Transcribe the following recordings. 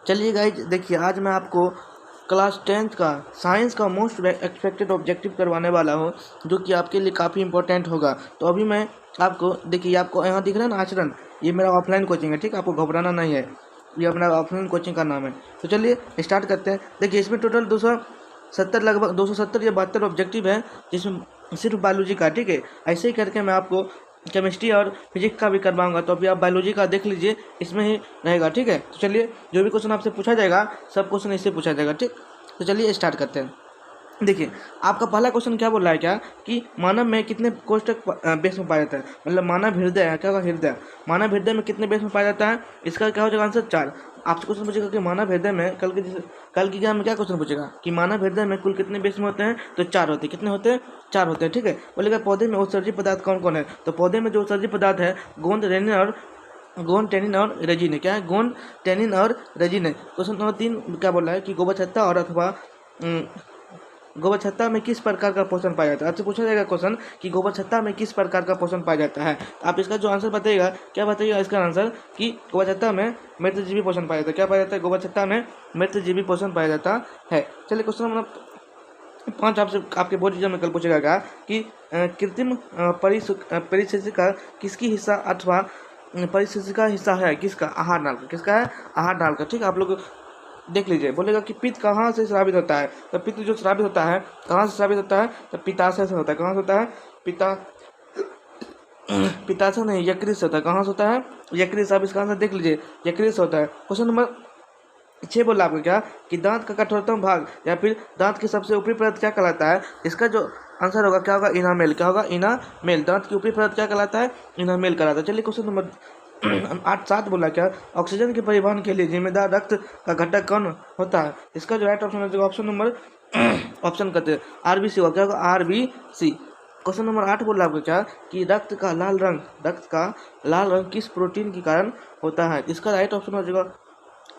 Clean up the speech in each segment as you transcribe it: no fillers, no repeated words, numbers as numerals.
चलिए गाइज देखिए, आज मैं आपको क्लास 10th का साइंस का मोस्ट एक्सपेक्टेड ऑब्जेक्टिव करवाने वाला हूँ, जो कि आपके लिए काफ़ी इंपॉर्टेंट होगा। तो अभी मैं आपको देखिए, आपको यहाँ दिख रहा है ना आचरण, ये मेरा ऑफलाइन कोचिंग है, ठीक है। आपको घबराना नहीं है, ये अपना ऑफलाइन कोचिंग का नाम है। तो चलिए स्टार्ट करते हैं। देखिए, इसमें टोटल 270 लगभग 270 या 72 ऑब्जेक्टिव है, जिसमें सिर्फ बायोलॉजी का, ठीक है। ऐसे ही करके मैं आपको केमिस्ट्री और फिजिक्स का भी करवाऊंगा। तो अभी आप बायोलॉजी का देख लीजिए, इसमें ही रहेगा, ठीक है। तो चलिए, जो भी क्वेश्चन आपसे पूछा जाएगा सब क्वेश्चन इससे पूछा जाएगा, ठीक। तो चलिए स्टार्ट करते हैं। देखिए, आपका पहला क्वेश्चन क्या बोल रहा है, क्या कि मानव में कितने कोष्ठक बेस में पाया जाता है। मतलब मानव हृदय है, क्या होगा हृदय, मानव हृदय में कितने बेस में पाया जाता है। इसका क्या हो जाएगा आंसर 4। आपसे क्वेश्चन पूछेगा कि मानव हृदय में कल की एग्जाम में क्या क्वेश्चन पूछेगा कि मानव हृदय में कुल कितने बेस में होते हैं, तो 4 होते हैं। कितने होते हैं, 4 होते हैं, ठीक है। बोलेगा पौधे में उत्सर्जी पदार्थ कौन कौन है, तो पौधे में जो उत्सर्जी पदार्थ है गोंद टेनिन और रेजिन है। क्या है, गोंद टेनिन और रेजिन है। क्वेश्चन नंबर 3 क्या बोल रहा है कि गोबर छत्ता और अथवा गोबर छत्ता में किस प्रकार का पोषण पाया जाता है। आपसे पूछा जाएगा क्वेश्चन कि गोबर छत्ता में किस प्रकार का पोषण पाया जाता है। तो आप इसका जो आंसर बताइएगा, क्या बताइएगा इसका आंसर कि गोबर छत्ता में मृतजीवी पोषण पाया जाता है। क्या पाया जाता है, गोबर छत्ता में मृतजीवी पोषण पाया जाता है। चलिए क्वेश्चन नंबर 5 आपसे आपके बोर्ड एग्जाम में कल पूछेगा क्या कि कृत्रिम परिशिष्टिका किसकी हिस्सा अथवा परिशिष्टिका हिस्सा है, किसका, आहार नाल का। किसका है, आहार नाल का, ठीक है। आप लोग देख लीजिए। बोलेगा कि पित्त कहाँ से स्रावित होता है, तो पित्त जो स्रावित होता है कहाँ से स्रावित होता है, तो पित्ताशय से होता है। कहाँ से होता है, पित्ताशय नहीं, यकृत से होता है। कहाँ से होता है, यकृत से। आप इसका आंसर देख लीजिए, यकृत से होता है। क्वेश्चन नंबर 6 बोला आपको क्या कि दांत का कठोरतम भाग या फिर दांत की सबसे ऊपरी परत क्या कहलाता है। इसका जो आंसर होगा क्या होगा, इनामेल। क्या होगा, इनामेल। दांत की ऊपरी परत क्या कहलाता है, इनामेल कहलाता है। चलिए क्वेश्चन नंबर 8-7 बोला क्या ऑक्सीजन के परिवहन के लिए जिम्मेदार रक्त का घटक कौन होता है। इसका जो राइट ऑप्शन है ऑप्शन नंबर ऑप्शन कहते हैं आरबीसी होगा। क्या होगा, आरबीसी। क्वेश्चन नंबर 8 बोला आपको क्या कि रक्त का लाल रंग किस प्रोटीन के कारण होता है। इसका राइट ऑप्शन हो जाएगा,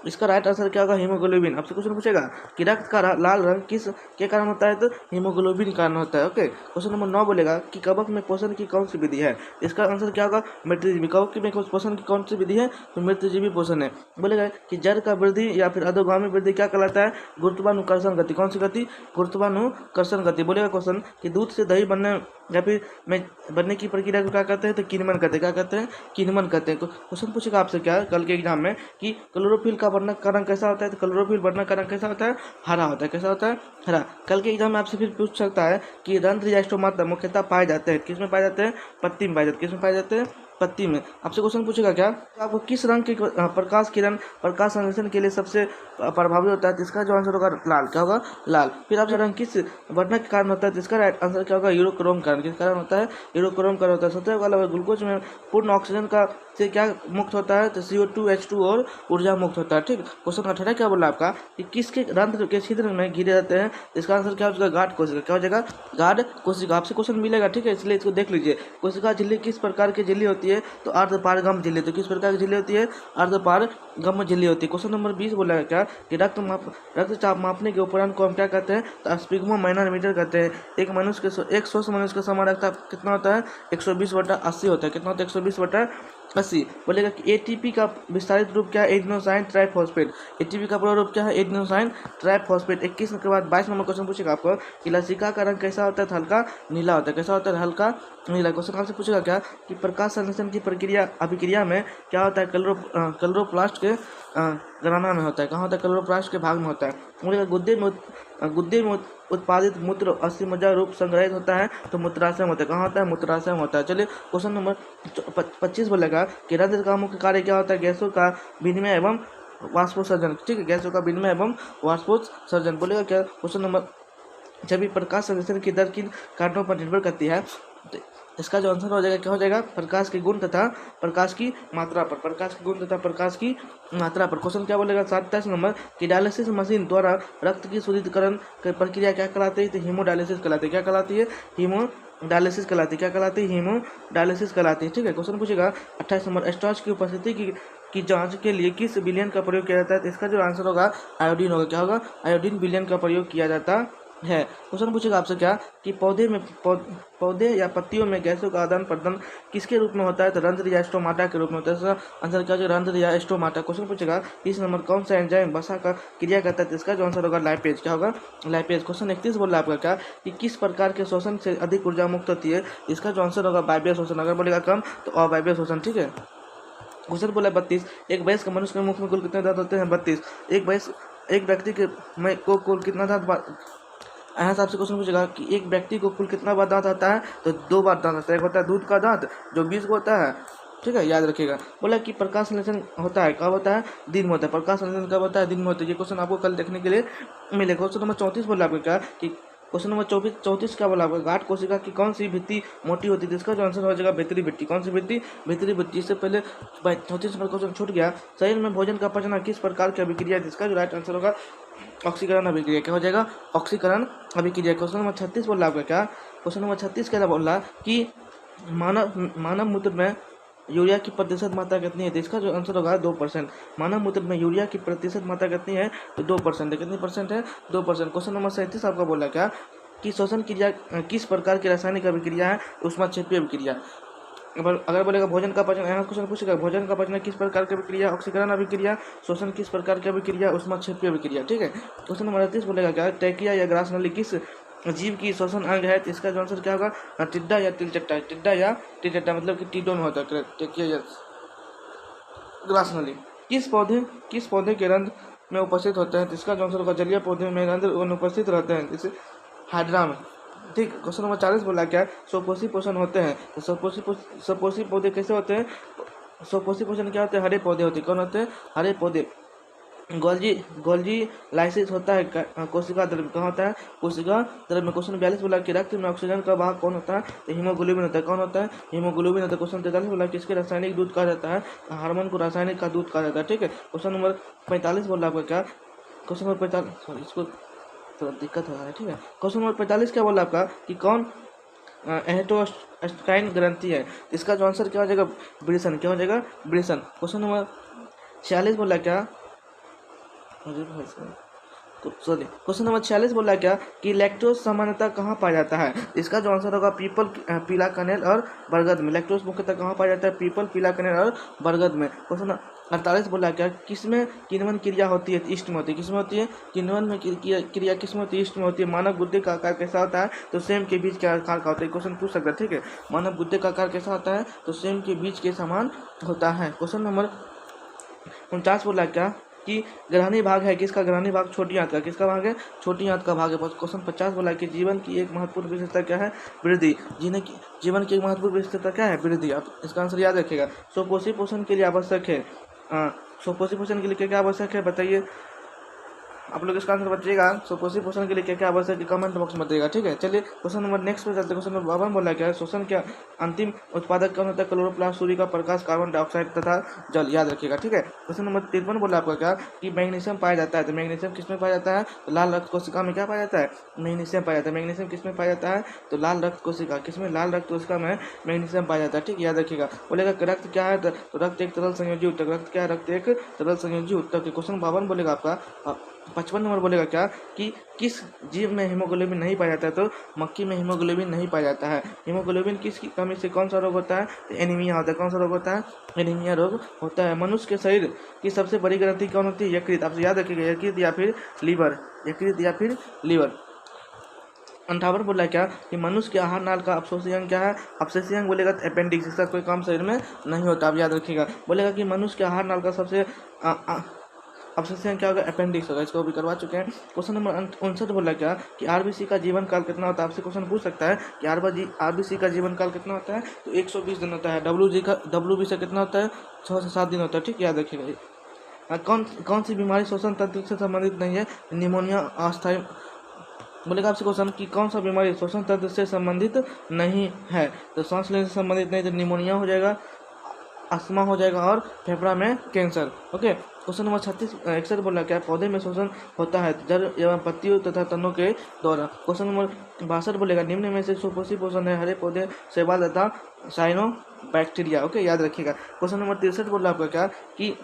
इसका राइट आंसर क्या होगा, हीमोग्लोबिन। आपसे क्वेश्चन पूछेगा कि रक्त का लाल रंग किस के कारण होता है, तो हीमोग्लोबिन के कारण होता है। ओके। क्वेश्चन नंबर 9 बोलेगा कि कवक में पोषण की कौन सी विधि है। इसका आंसर क्या होगा, मृतजीवी। कवक में पोषण की कौन सी विधि है, तो मृतजीवी पोषण है। बोलेगा कि जड़ का वृद्धि या फिर अधोगामी वृद्धि क्या कहलाता है, गुरुत्वानुकर्षण गति। कौन सी गति, गुरुत्वानुकर्षण गति। बोलेगा क्वेश्चन कि दूध से दही बनने या फिर में बनने की प्रक्रिया को क्या कहते हैं, तो किण्वन कहते हैं। क्या कहते हैं, किण्वन कहते हैं। क्वेश्चन पूछेगा आपसे क्या कल के एग्जाम में कि क्लोरोफिल का वर्णक का रंग कैसा होता है, तो क्लोरोफिल वर्णक का रंग कैसा होता है, हरा होता है। कैसा होता है, हरा। कल के एग्जाम में आपसे फिर पूछ सकता है कि रंध्र या स्टोमाटा मुख्यतः पाए जाते हैं किस में पाए जाते हैं, पत्ती में पाए जाते हैं। किस में पाए जाते हैं, पत्ती में। आपसे क्वेश्चन पूछेगा क्या आपको किस रंग के प्रकाश किरण प्रकाश संश्लेषण के लिए सबसे प्रभावी होता है। इसका जो आंसर होगा लाल। क्या होगा, लाल। फिर आपसे रंग किस वर्णक के कारण होता है, इसका राइट आंसर क्या होगा, यूरोक्रोम कारण। किस कारण होता है, यूरोक्रोम कारण होता है। 17 वाला ग्लूकोज में पूर्ण ऑक्सीजन का से क्या मुक्त होता है, तो CO2 H2 और ऊर्जा मुक्त होता है, ठीक। क्वेश्चन 18 क्या बोला आपका कि किसके रंध्र के छिद्र में घिरे रहते हैं। इसका आंसर क्या हो जाएगा, गाढ़ कोशिका। क्या हो जाएगा, गाढ़ कोशिका। आपसे क्वेश्चन मिलेगा, ठीक है, इसलिए इसको देख लीजिए। कोशिका झिल्ली किस प्रकार की झिल्ली होती है, तो अर्धपारगम झिल्ली। तो किस प्रकार की झिल्ली होती है, अर्धपारगम झिल्ली होती है। क्वेश्चन नंबर 20 बोला है क्या कि रक्तचाप मापने के उपकरण को हम क्या कहते हैं, तो स्पिग्मोमाइनोमीटर कहते हैं। एक स्वस्थ मनुष्य का समान रक्तचाप कितना होता है, 120/80 होता है। कितना होता है, 120/80। बोलेगा कि एटीपी का विस्तारित रूप क्या है, एडिनोसाइन ट्राइफॉस्फेट। एटीपी का पूरा रूप क्या है, एडिनोसाइन ट्राइफॉस्फेट। 21 के बाद 22 नंबर क्वेश्चन पूछेगा आपको कि लसिका का रंग कैसा होता है, तो हल्का नीला होता है। कैसा होता है, हल्का नीला। क्वेश्चन आपसे पूछेगा क्या कि प्रकाश संश्लेषण की अभिक्रिया में क्या होता है, क्लोरोप्लास्ट के गणना में होता है। कहाँ होता है, क्लोरोप्लास्ट के भाग में होता है। बोलेगा गुद्दे में उत्पादित मूत्र अस्थिमज्जा रूप संग्रहित होता है, तो मूत्राशय होता है। कहाँ होता है, मूत्राशय होता है। चलिए क्वेश्चन नंबर 25 बोलेगा कि रंध्र का मुख्य कार्य क्या होता है, गैसों का विनिमय एवं वाष्पोत्सर्जन, ठीक है, गैसों का विनिमय एवं वाष्पोत्सर्जन। बोलेगा क्या क्वेश्चन नंबर जब भी प्रकाश संश्लेषण की दर किन कारणों पर निर्भर करती है, तो इसका जो आंसर हो जाएगा क्या हो जाएगा, प्रकाश की गुण तथा प्रकाश की मात्रा पर। प्रकाश की गुण तथा प्रकाश की मात्रा पर। क्वेश्चन क्या बोलेगा 27 नंबर कि डायलिसिस मशीन द्वारा रक्त की शुद्धिकरण की प्रक्रिया क्या कहलाती है, तो हीमोडायलिसिस कहलाती है। क्या कहलाती है, हीमोडायलिसिस कहलाती है। क्या कहलाती है, हीमोडायलिसिस कहलाती है, ठीक है। क्वेश्चन पूछेगा 28 नंबर स्टार्च की उपस्थिति की जांच के लिए किस विलयन का प्रयोग किया जाता है। तो इसका जो आंसर होगा आयोडीन होगा। क्या होगा, आयोडीन विलयन का प्रयोग किया जाता है। क्वेश्चन पूछेगा आपसे क्या कि पौधे या पत्तियों में गैसों का आदान प्रदान किसके रूप में होता है, तो रंध्र या स्टोमाटा के रूप में होता है। इसका आंसर क्या होगा, रंध्र या स्टोमाटा। क्वेश्चन पूछेगा 30 नंबर, कौन सा एंजाइम वसा का क्रिया करता है, तो इसका जो आंसर होगा लाइपेज। क्या होगा, लाइपेज। क्वेश्चन 31 बोल रहा है आपका क्या कि किस प्रकार के शोषण से अधिक ऊर्जा मुक्त होती है, इसका जो आंसर होगा वायवीय शोषण। अगर बोलेगा कम तो अवायवीय शोषण। ठीक है। क्वेश्चन बोला 32, एक वयस्क मनुष्य के मुख में कुल कितने दांत होते हैं, 32। एक व्यक्ति के में को कुल कितना दांत यहाँ से आपसे क्वेश्चन पूछेगा कि एक व्यक्ति को कुल कितना बार दांत आता है, तो 2 बार दांत आता है। एक होता है दूध का दांत जो 20 को होता है। ठीक है, याद रखिएगा। बोला कि प्रकाश संश्लेषण होता है कब होता है, दिन में होता है। प्रकाश संश्लेषण कब होता है, दिन में होता है। ये क्वेश्चन आपको कल देखने के लिए मिलेगा। क्वेश्चन नंबर 34 बोला आपको क्या कि क्वेश्चन नंबर 34 क्या बोला आपको, गांठ कोशिका की कौन सी भित्ति मोटी होती है, इसका जो आंसर हो जाएगा भीतरी भित्ति। कौन सी भित्ति, भीतरी भित्ति। इससे पहले 34 नंबर क्वेश्चन छूट गया, शरीर में भोजन का पचना किस प्रकार की अभिक्रिया है, इसका जो राइट आंसर होगा ऑक्सीकरण अभिक्रिया। क्या हो जाएगा, ऑक्सीकरण अभिक्रिया। क्वेश्चन नंबर 36 बोल रहा आपका क्या, क्वेश्चन नंबर 36 क्या बोल रहा कि मानव मूत्र में यूरिया की प्रतिशत मात्रा कितनी है, तो इसका जो आंसर होगा 2%। मानव मूत्र में यूरिया की प्रतिशत मात्रा कितनी है, तो 2% है। कितनी परसेंट है, 2%। क्वेश्चन नंबर 37 आपका बोला क्या कि श्वसन क्रिया किस प्रकार की रासायनिक अभिक्रिया है, ऊष्माक्षेपीय अभिक्रिया। अगर बोलेगा भोजन का पचन, यहाँ क्वेश्चन पूछेगा भोजन का पचन किस प्रकार की अभिक्रिया, ऑक्सीकरण अभिक्रिया, श्वसन किस प्रकार की अभिक्रिया, ऊष्माक्षेपीय अभिक्रिया। ठीक है। क्वेश्चन नंबर 38 बोलेगा क्या टैकिया या ग्रास नली किस जीव की श्वसन अंग है, तो इसका जो आंसर क्या होगा, टिड्डा या तिलचट्टा। टिड्डा या तिलचट्टा मतलब कि टीडो में होता है टैकिया या ग्रास नली। किस पौधे के रंध्र में उपस्थित होते हैं, तो इसका जो आंसर होगा जलीय पौधे में रंध्र उपस्थित रहते हैं, जैसे हाइड्रा में। ठीक। क्वेश्चन नंबर 40 बोला क्या स्वपोषी पोषण होते हैं, तो स्वपोषी पौधे कैसे होते हैं, स्वपोषी पोषण क्या होते हैं, हरे पौधे होते हैं। कौन होते हैं, हरे पौधे। गोल्जी लाइसिस होता है कोशिका द्रव्य। कहाँ होता है, कोशिका द्रव्य में। क्वेश्चन 42 बोला कि रक्त में ऑक्सीजन का भाग कौन होता है, तो हीमोग्लोबिन होता है। कौन होता है, हीमोग्लोबिन होता है। क्वेश्चन 43 बोला कि इसके रासायनिक दूध कहा जाता है, हार्मोन को रासायनिक का दूध कहा जाता है। ठीक है। क्वेश्चन नंबर 45 बोला आपका क्या, क्वेश्चन नंबर 45 सॉरी इसको थोड़ा दिक्कत हो रहा है। ठीक है। क्वेश्चन नंबर 45 क्या बोला आपका कि कौन एहेटोस्टाइन ग्रंथि है, इसका जो आंसर क्या हो जाएगा, ब्रिसन। क्या हो जाएगा, ब्रिसन। क्वेश्चन नंबर 46 बोला क्या, सॉरी क्वेश्चन नंबर 46 बोला क्या कि लैक्टोज सामान्यतः कहाँ पाया जाता है, इसका जो आंसर होगा पीपल, पीला कनेल और बरगद में। लैक्टोज मुख्यतः कहाँ पाया जाता है, पीपल, पीला कनेल और बरगद में। क्वेश्चन 48 बोला क्या किसमें किण्वन क्रिया होती है, ईस्ट में होती है। किसमें होती है, किण्वन में क्रिया किसमें होती है, ईस्ट में होती है। मानव गुद्दे का आकार कैसा होता है, तो सेम के बीच के आकार का होता है। क्वेश्चन पूछ सकता है। ठीक है। मानव गुद्दे का आकार कैसा होता है, तो सेम के बीच के समान होता है। क्वेश्चन नंबर 49 बोला क्या कि ग्रहणी भाग है किसका, ग्रहणी भाग छोटी आंत का। किसका भाग है, छोटी आंत का भाग है। क्वेश्चन 50 बोला कि जीवन की एक महत्वपूर्ण विशेषता क्या है, वृद्धि। जीवन की एक महत्वपूर्ण विशेषता क्या है, वृद्धि। आप इसका आंसर याद रखिएगा। स्वपोषी पोषण के लिए आवश्यक है, स्वपोषी पोषण के लिए क्या क्या आवश्यक है बताइए, आप लोग इसका आंसर बताइएगा। स्वपोषी पोषण के लिए क्या क्या आवश्यक है, कमेंट बॉक्स में बताइएगा। ठीक है। चलिए क्वेश्चन नंबर नेक्स्ट पे चलते हैं। क्वेश्चन नंबर 52 बोला क्या है श्वसन क्या अंतिम उत्पादक कौन होता है, क्लोरोप्लास्ट, सूर्य का प्रकाश, कार्बन डाइऑक्साइड तथा जल। याद रखिएगा। ठीक है। क्वेश्चन नंबर 53 बोला आपका क्या कि मैग्नीशियम पाया जाता है, तो मैग्नीशियम किसमें पाया जाता है, तो लाल रक्त कोशिका में क्या पाया जाता है, मैग्नीशियम पाया जाता है। मैग्नीशियम किसमें पाया जाता है, तो लाल रक्त कोशिका, किसमें, लाल रक्त कोशिका में मैग्नीशियम पाया जाता है। ठीक, याद रखिएगा। बोलेगा रक्त क्या है, तो रक्त एक तरल संयोजी ऊतक। रक्त क्या है, रक्त एक तरल संयोजी ऊतक। क्वेश्चन 52 बोलेगा आपका 55 नंबर बोलेगा क्या कि किस जीव में हीमोग्लोबिन नहीं पाया जाता है, तो मक्खी में हीमोग्लोबिन नहीं पाया जाता है। हीमोग्लोबिन किसकी कमी से कौन सा रोग होता है, तो एनीमिया होता है। कौन सा रोग होता है, एनीमिया रोग होता है। मनुष्य के शरीर की सबसे बड़ी ग्रंथि कौन होती है, यकृत। आपसे याद रखिएगा, यकृत या फिर लीवर, यकृत या फिर लीवर। 58 बोला क्या कि मनुष्य के आहार नाल का अवशोषी अंग क्या है, अवशोषी अंग बोलेगा तो अपेंडिक्स, इसका कोई काम शरीर में नहीं होता। आप याद रखिएगा। बोलेगा कि मनुष्य के आहार नाल का सबसे अवशोषी अंग क्या होगा, अपेंडिक्स होगा। इसको भी करवा चुके हैं। क्वेश्चन नंबर 59 बोला क्या कि आरबीसी का जीवन काल कितना होता है। आपसे क्वेश्चन पूछ सकता है कि आरबीसी का जीवन काल कितना होता है, तो 120 दिन होता है। डब्ल्यूबी से कितना होता है, 6 से 7 दिन होता है। ठीक, याद रखिएगा। कौन सी बीमारी श्वसन तंत्र से संबंधित नहीं है, निमोनिया अस्थायी। बोलेगा आपसे क्वेश्चन कि कौन सा बीमारी श्वसन तंत्र से संबंधित नहीं है, तो सांस लेने से संबंधित नहीं, तो निमोनिया हो जाएगा, अस्थमा हो जाएगा और फेफड़ा में कैंसर। ओके। क्वेश्चन नंबर 61 बोला क्या पौधे में शोषण होता है, जड़ एवं पत्तियों तथा तनों के द्वारा। क्वेश्चन नंबर 62 बोलेगा निम्न में से स्वपोषी पोषण है, हरे पौधे, शैवाल तथा साइनो बैक्टीरिया। ओके, याद रखिएगा। क्वेश्चन नंबर 63 बोला आपका क्या कि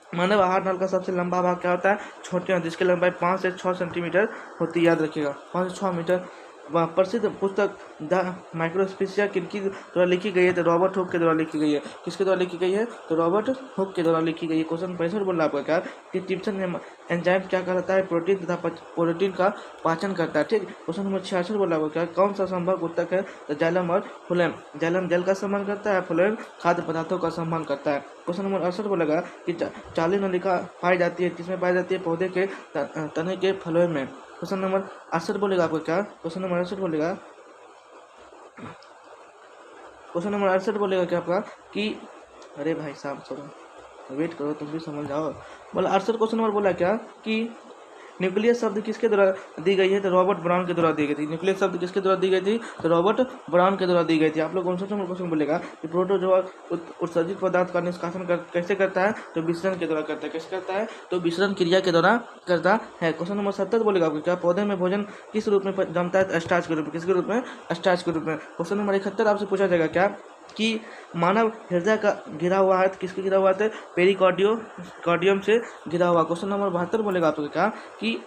मानव आहार नल का सबसे लंबा भाग क्या होता है? छोटे होते, जिसकी लंबाई 5 से 6 सेंटीमीटर होती है, याद रखिएगा 5 से 6 मीटर। प्रसिद्ध पुस्तक द माइक्रोस्पेसिया किनकी द्वारा लिखी गई है? तो रॉबर्ट हुक के द्वारा लिखी गई है। किसके द्वारा लिखी गई है? तो रॉबर्ट हुक के द्वारा लिखी गई है। क्वेश्चन 65 बोल रहा आपका क्या कि टिप्सन एंजाइम क्या कहलाता है? प्रोटीन तथा प्रोटीन का पाचन करता है। ठीक। क्वेश्चन नंबर 66 बोल रहा आपका क्या कौन सा संभव उत्तक है? तो जाइलम और फ्लोएम। जाइलम जल का सम्मान करता है, फ्लोएम खाद्य पदार्थों का सम्मान करता है। क्वेश्चन नंबर 68 बोलेगा कि चाली नलिका पाई जाती है, किसमें पाई जाती है? पौधे के तने के फ्लोएम में। क्वेश्चन नंबर 68 बोलेगा आपको क्या? क्वेश्चन नंबर 68 बोलेगा, क्वेश्चन नंबर 68 बोलेगा क्या आपका कि अरे भाई साहब चलो वेट करो, तुम भी समझ जाओ। बोला 68 क्वेश्चन नंबर बोला क्या कि न्यूक्लियस शब्द किसके द्वारा दी गई है? तो रॉबर्ट ब्राउन के द्वारा दी गई थी। न्यूक्लियस शब्द किसके द्वारा दी गई थी? तो रॉबर्ट ब्राउन के द्वारा दी गई थी। आप लोग 59 नंबर क्वेश्चन बोलेगा कि प्रोटोजोआ उत्सर्जित पदार्थ का निष्कासन कैसे करता है? तो विसरण के द्वारा करता है। कैसे करता है? तो विसरण क्रिया के द्वारा करता है। क्वेश्चन नंबर 70 बोलेगा आपको क्या पौधे में भोजन किस रूप में जमता है? स्टार्च के रूप में। किसके रूप में? स्टार्च के रूप में। क्वेश्चन नंबर 71 आपसे पूछा जाएगा क्या कि मानव हृदय का घिरा हुआ है, किसके घिरा हुआ है? पेरिकार्डियम से घिरा हुआ। क्वेश्चन नंबर 72 बोलेगा आपको क्या कि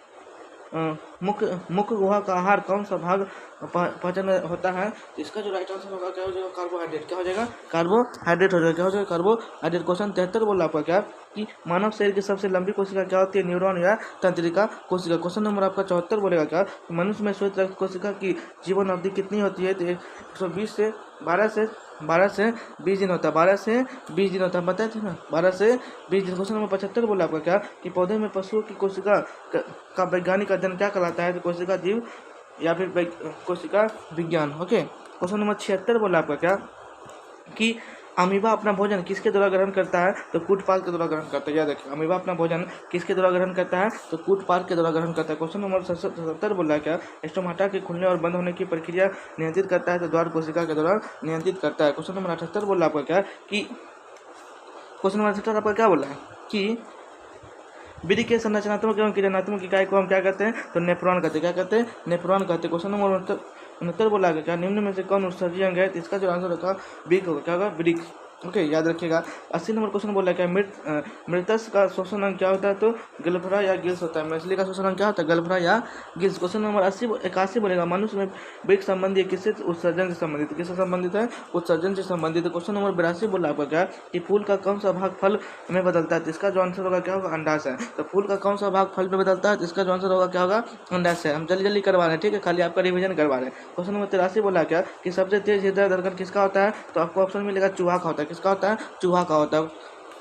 मुख्य गुहा का आहार कौन सा भाग पाचन होता है? इसका जो राइट आंसर होगा क्या हो जाएगा? कार्बोहाइड्रेट। क्या हो जाएगा? कार्बोहाइड्रेट हो जाएगा। क्या हो जाएगा? कार्बोहाइड्रेट। क्वेश्चन 73 बोला आपका क्या कि मानव शरीर की सबसे लंबी कोशिका क्या होती है? न्यूरॉन या तंत्रिका कोशिका। क्वेश्चन नंबर आपका 74 बोलेगा क्या मनुष्य में श्वेत रक्त कोशिका की जीवन अवधि कितनी होती है? तो 120 से 12 से 20 दिन होता है। 12 से 20 दिन होता है, बताए थे ना, 12 से 20 दिन। क्वेश्चन नंबर 75 बोला आपका क्या कि पौधे में पशुओं की कोशिका का वैज्ञानिक अध्ययन क्या कहलाता है? तो कोशिका जीव या फिर कोशिका विज्ञान। ओके। क्वेश्चन नंबर 76 बोला आपका क्या कि अमीबा अपना भोजन किसके द्वारा ग्रहण करता है? तो कूटपाल के द्वारा ग्रहण करता है। याद रखिए, अमीबा अपना भोजन किसके द्वारा ग्रहण करता है? तो कूटपाल के द्वारा ग्रहण करता है। क्वेश्चन नंबर 77 बोला है क्या स्टोमाटा के खुलने और बंद होने की प्रक्रिया नियंत्रित करता है? तो द्वार कोशिका के द्वारा नियंत्रित करता है। क्वेश्चन नंबर 78 बोला आपका क्या कि क्वेश्चन नंबर 78 आपका क्या बोला है कि विधि के संरचनात्मक एवं क्रियात्मक इकाई को हम क्या कहते हैं? तो नेफ्रॉन कहते हैं। क्या कहते हैं? नेफ्रॉन कहते हैं। क्वेश्चन नंबर 69 बोला गया क्या निम्न में से कौन उत्सर्जी अंग है? तो इसका जो आंसर होगा बिग होगा। क्या होगा? ब्रिक। ओके, याद रखिएगा। 80 नंबर क्वेश्चन बोला क्या मृतस का श्वसन अंग क्या होता है? तो गलफरा या गिल्स होता है। मछली का श्वसन अंग क्या होता है? गलफरा या गिल्स। क्वेश्चन नंबर 81 बोलेगा मनुष्य में ब्रिक संबंधी किससे? उत्सर्जन से संबंधित। किससे संबंधित है? उत्सर्जन से संबंधित। क्वेश्चन नंबर 82 बोला आपका क्या कि फूल का कौन सा भाग फल में बदलता है? तो इसका जो आंसर होगा क्या होगा? अंडाशय। तो फूल का कौन सा भाग फल में बदलता है? तो इसका जो आंसर होगा क्या होगा? अंडाशय। हम जल्दी जल्दी करवा रहे हैं, ठीक है, खाली आपका रिविजन करवा रहे हैं। क्वेश्चन नंबर 83 बोला क्या कि सबसे तेज हृदय धड़कन किसका होता है? तो आपको ऑप्शन मिलेगा चूहा का होता है। किसका होता है? चूहा का होता है।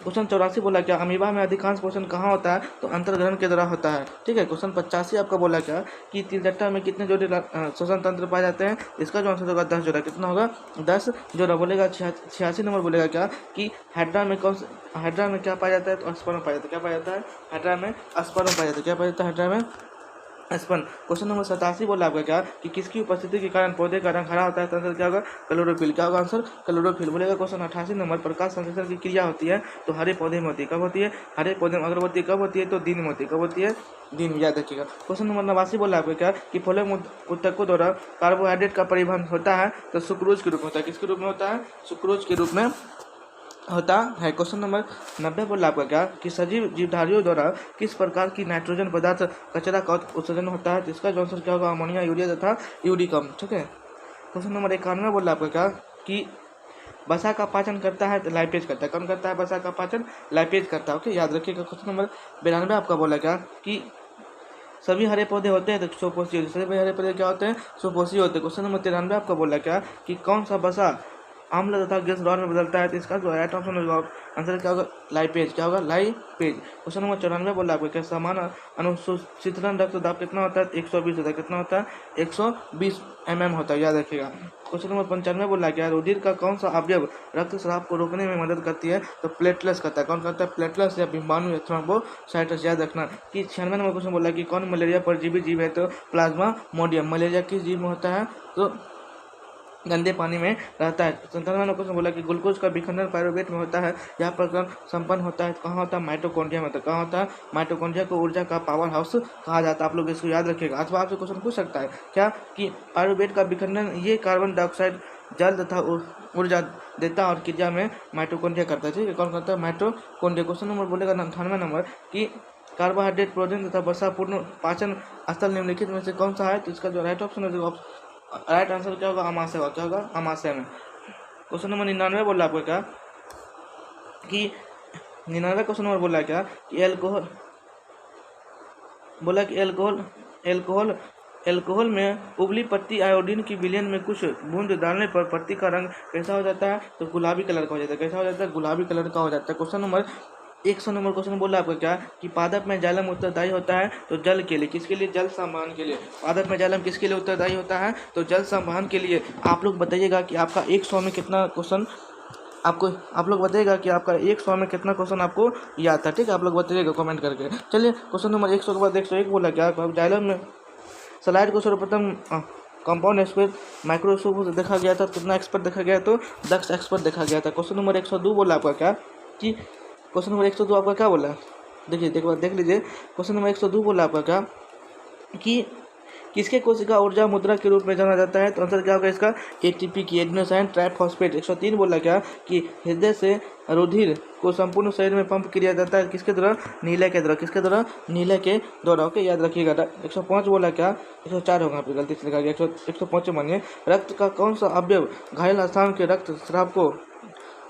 क्वेश्चन 84 बोला क्या अमीबा में अधिकांश पोषण कहाँ होता है? तो अंतर्ग्रहण के द्वारा होता है। ठीक है। क्वेश्चन 85 आपका बोला क्या कि तिलचट्टा में कितने जोड़े श्वसन तंत्र पाए जाते हैं? इसका जो आंसर होगा 10 जोड़ा। कितना होगा? 10 जोड़ा। बोलेगा 86 नंबर बोलेगा क्या कि हाइड्रा में क्या पाया जाता है? तो स्पर्म पाया जाता है। क्या पाया जाता है? हाइड्रा में स्पर्म पाया जाता है। क्या पाया जाता है? हाइड्रा में स्पर्म। क्वेश्चन नंबर 87 बोला आपका क्या कि किसकी उपस्थिति के कारण पौधे का रंग हरा होता है? तो आंसर क्या होगा? क्लोरोफिल। क्या होगा आंसर? क्लोरोफिल। बोलेगा क्वेश्चन 88 नंबर प्रकाश संश्लेषण की क्रिया होती है तो हरे पौधे में होती है। कब होती है? हरे पौधे में। अगरबत्ती कब होती है? तो दिन में होती है। कब होती है? दिन में। याद रखिएगा। क्वेश्चन नंबर 89 बोला आपको क्या कि फ्लोएम उत्तकों द्वारा कार्बोहाइड्रेट का परिवहन होता है तो सुक्रोज के रूप में होता है। किसके रूप में होता है? सुक्रोज के रूप में होता है। क्वेश्चन नंबर 90 बोला आपका क्या कि सजीव जीवधारियों द्वारा किस प्रकार की नाइट्रोजन पदार्थ कचरा का उत्सर्जन होता है? तो इसका जो आंसर क्या होगा? अमोनिया, यूरिया तथा यूरिकम। ठीक है। क्वेश्चन नंबर 91 बोला आपका क्या कि वसा का पाचन करता है तो लाइपेज करता है। कौन करता है? वसा का पाचन लाइपेज करता है। ओके, याद रखिएगा। क्वेश्चन नंबर 92 आपका बोला क्या कि सभी हरे पौधे होते हैं तो स्वपोषी होते हैं। सभी हरे पौधे क्या होते हैं? स्वपोषी होते हैं। क्वेश्चन नंबर 93 आपका बोला क्या कि कौन सा वसा अम्ल तथा गैस द्वार में बदलता है? तो इसका जो राइट ऑप्शन होगा आंसर क्या होगा? लाइपेज। क्या होगा? लाइपेज। क्वेश्चन नंबर 94 बोला आपको क्या समान अनुसूचितरण रक्तदाब कितना होता है? 120 होता है। कितना होता है? 120 mm होता है। याद रखिएगा। क्वेश्चन नंबर 95 बोला क्या रुधिर का कौन सा अवयव रक्तस्राव को रोकने में मदद करती है? तो प्लेटलेट्स करता है। कौन करता है? प्लेटलेट्स या बिम्बाणु या थ्रोम्बोसाइटस। याद रखना। कि 96 नंबर क्वेश्चन बोला कि कौन मलेरिया परजीवी जीव है? तो प्लाज्मामोडियम। मलेरिया किस जीव में होता है? तो गंदे पानी में रहता है। 97 नंबर क्वेश्चन बोला कि ग्लूकोज का विखंडन पायरुवेट में होता है। यह प्रक्रम संपन्न होता है कहाँ होता है? माइटोकॉन्ड्रिया में। तो कहाँ होता है? माइटोकॉन्ड्रिया को ऊर्जा का पावर हाउस कहा जाता है। आप लोग इसको याद रखिएगा। अथवा आपसे क्वेश्चन पूछ सकता है क्या कि पायरुवेट का विखंडन ये कार्बन डाइऑक्साइड जल तथा ऊर्जा देता है और क्रिया में माइटोकॉन्ड्रिया करता है। ठीक है, कौन करता है? माइटोकॉन्ड्रिया। क्वेश्चन नंबर बोलेगा 98 नंबर कि कार्बोहाइड्रेट, प्रोटीन तथा वसा पूर्ण पाचन स्थल निम्नलिखित में से कौन सा है? तो इसका जो राइट ऑप्शन है, राइट आंसर क्या होगा? आमाशय होगा। क्या होगा? आमाशय में। क्वेश्चन नंबर 99 बोला आपको क्या कि 99 क्वेश्चन नंबर बोला क्या कि एल्कोहल, बोला कि एल्कोहल एल्कोहल में उबली पत्ती आयोडीन की विलयन में कुछ बूंद डालने पर पत्ती का रंग कैसा हो जाता है? तो गुलाबी कलर का हो जाता है। कैसा हो जाता है? गुलाबी कलर का हो जाता है। क्वेश्चन नंबर 100 नंबर क्वेश्चन बोला आपको क्या कि पादप में जाइलम उत्तरदायी होता है तो जल के लिए, किसके लिए? जल संवहन के लिए। पादप में जाइलम किसके लिए उत्तरदायी होता है? तो जल संवहन के लिए। आप लोग बताइएगा कि आपका 100 में कितना क्वेश्चन आप लोग बताइएगा कि आपका 100 में कितना क्वेश्चन आपको याद था। ठीक है, आप लोग बताइएगा कमेंट करके। चलिए क्वेश्चन नंबर 100 के बाद 101 बोला क्या? जाइलम में सलाइड को सर्वप्रथम कंपाउंड एक्सपर्ट माइक्रोस्कोप से देखा गया था। कितना एक्सपर्ट देखा गया? तो 10 एक्सपर्ट देखा गया था। क्वेश्चन नंबर 102 बोला आपका क्या कि क्वेश्चन नंबर 102 आपका क्या बोला? देखिए देख लीजिए। क्वेश्चन नंबर 102 बोला आपका क्या कि किसके कोशिका ऊर्जा मुद्रा के रूप में जाना जाता है? तो आंसर क्या होगा इसका? एटीपी की, एडिनोसाइन ट्राइफॉस्फेट। 103 बोला क्या कि हृदय से रुधिर को संपूर्ण शरीर में पंप किया जाता है किसके द्वारा? नीले के द्वारा। किसके द्वारा? नीले के द्वारा। ओके, याद रखिएगा। 105 बोला क्या? 104 होगा, आपकी गलती से लिखा गया। 105 मानिए, रक्त का कौन सा अवयव घायल स्थान के रक्त स्राव को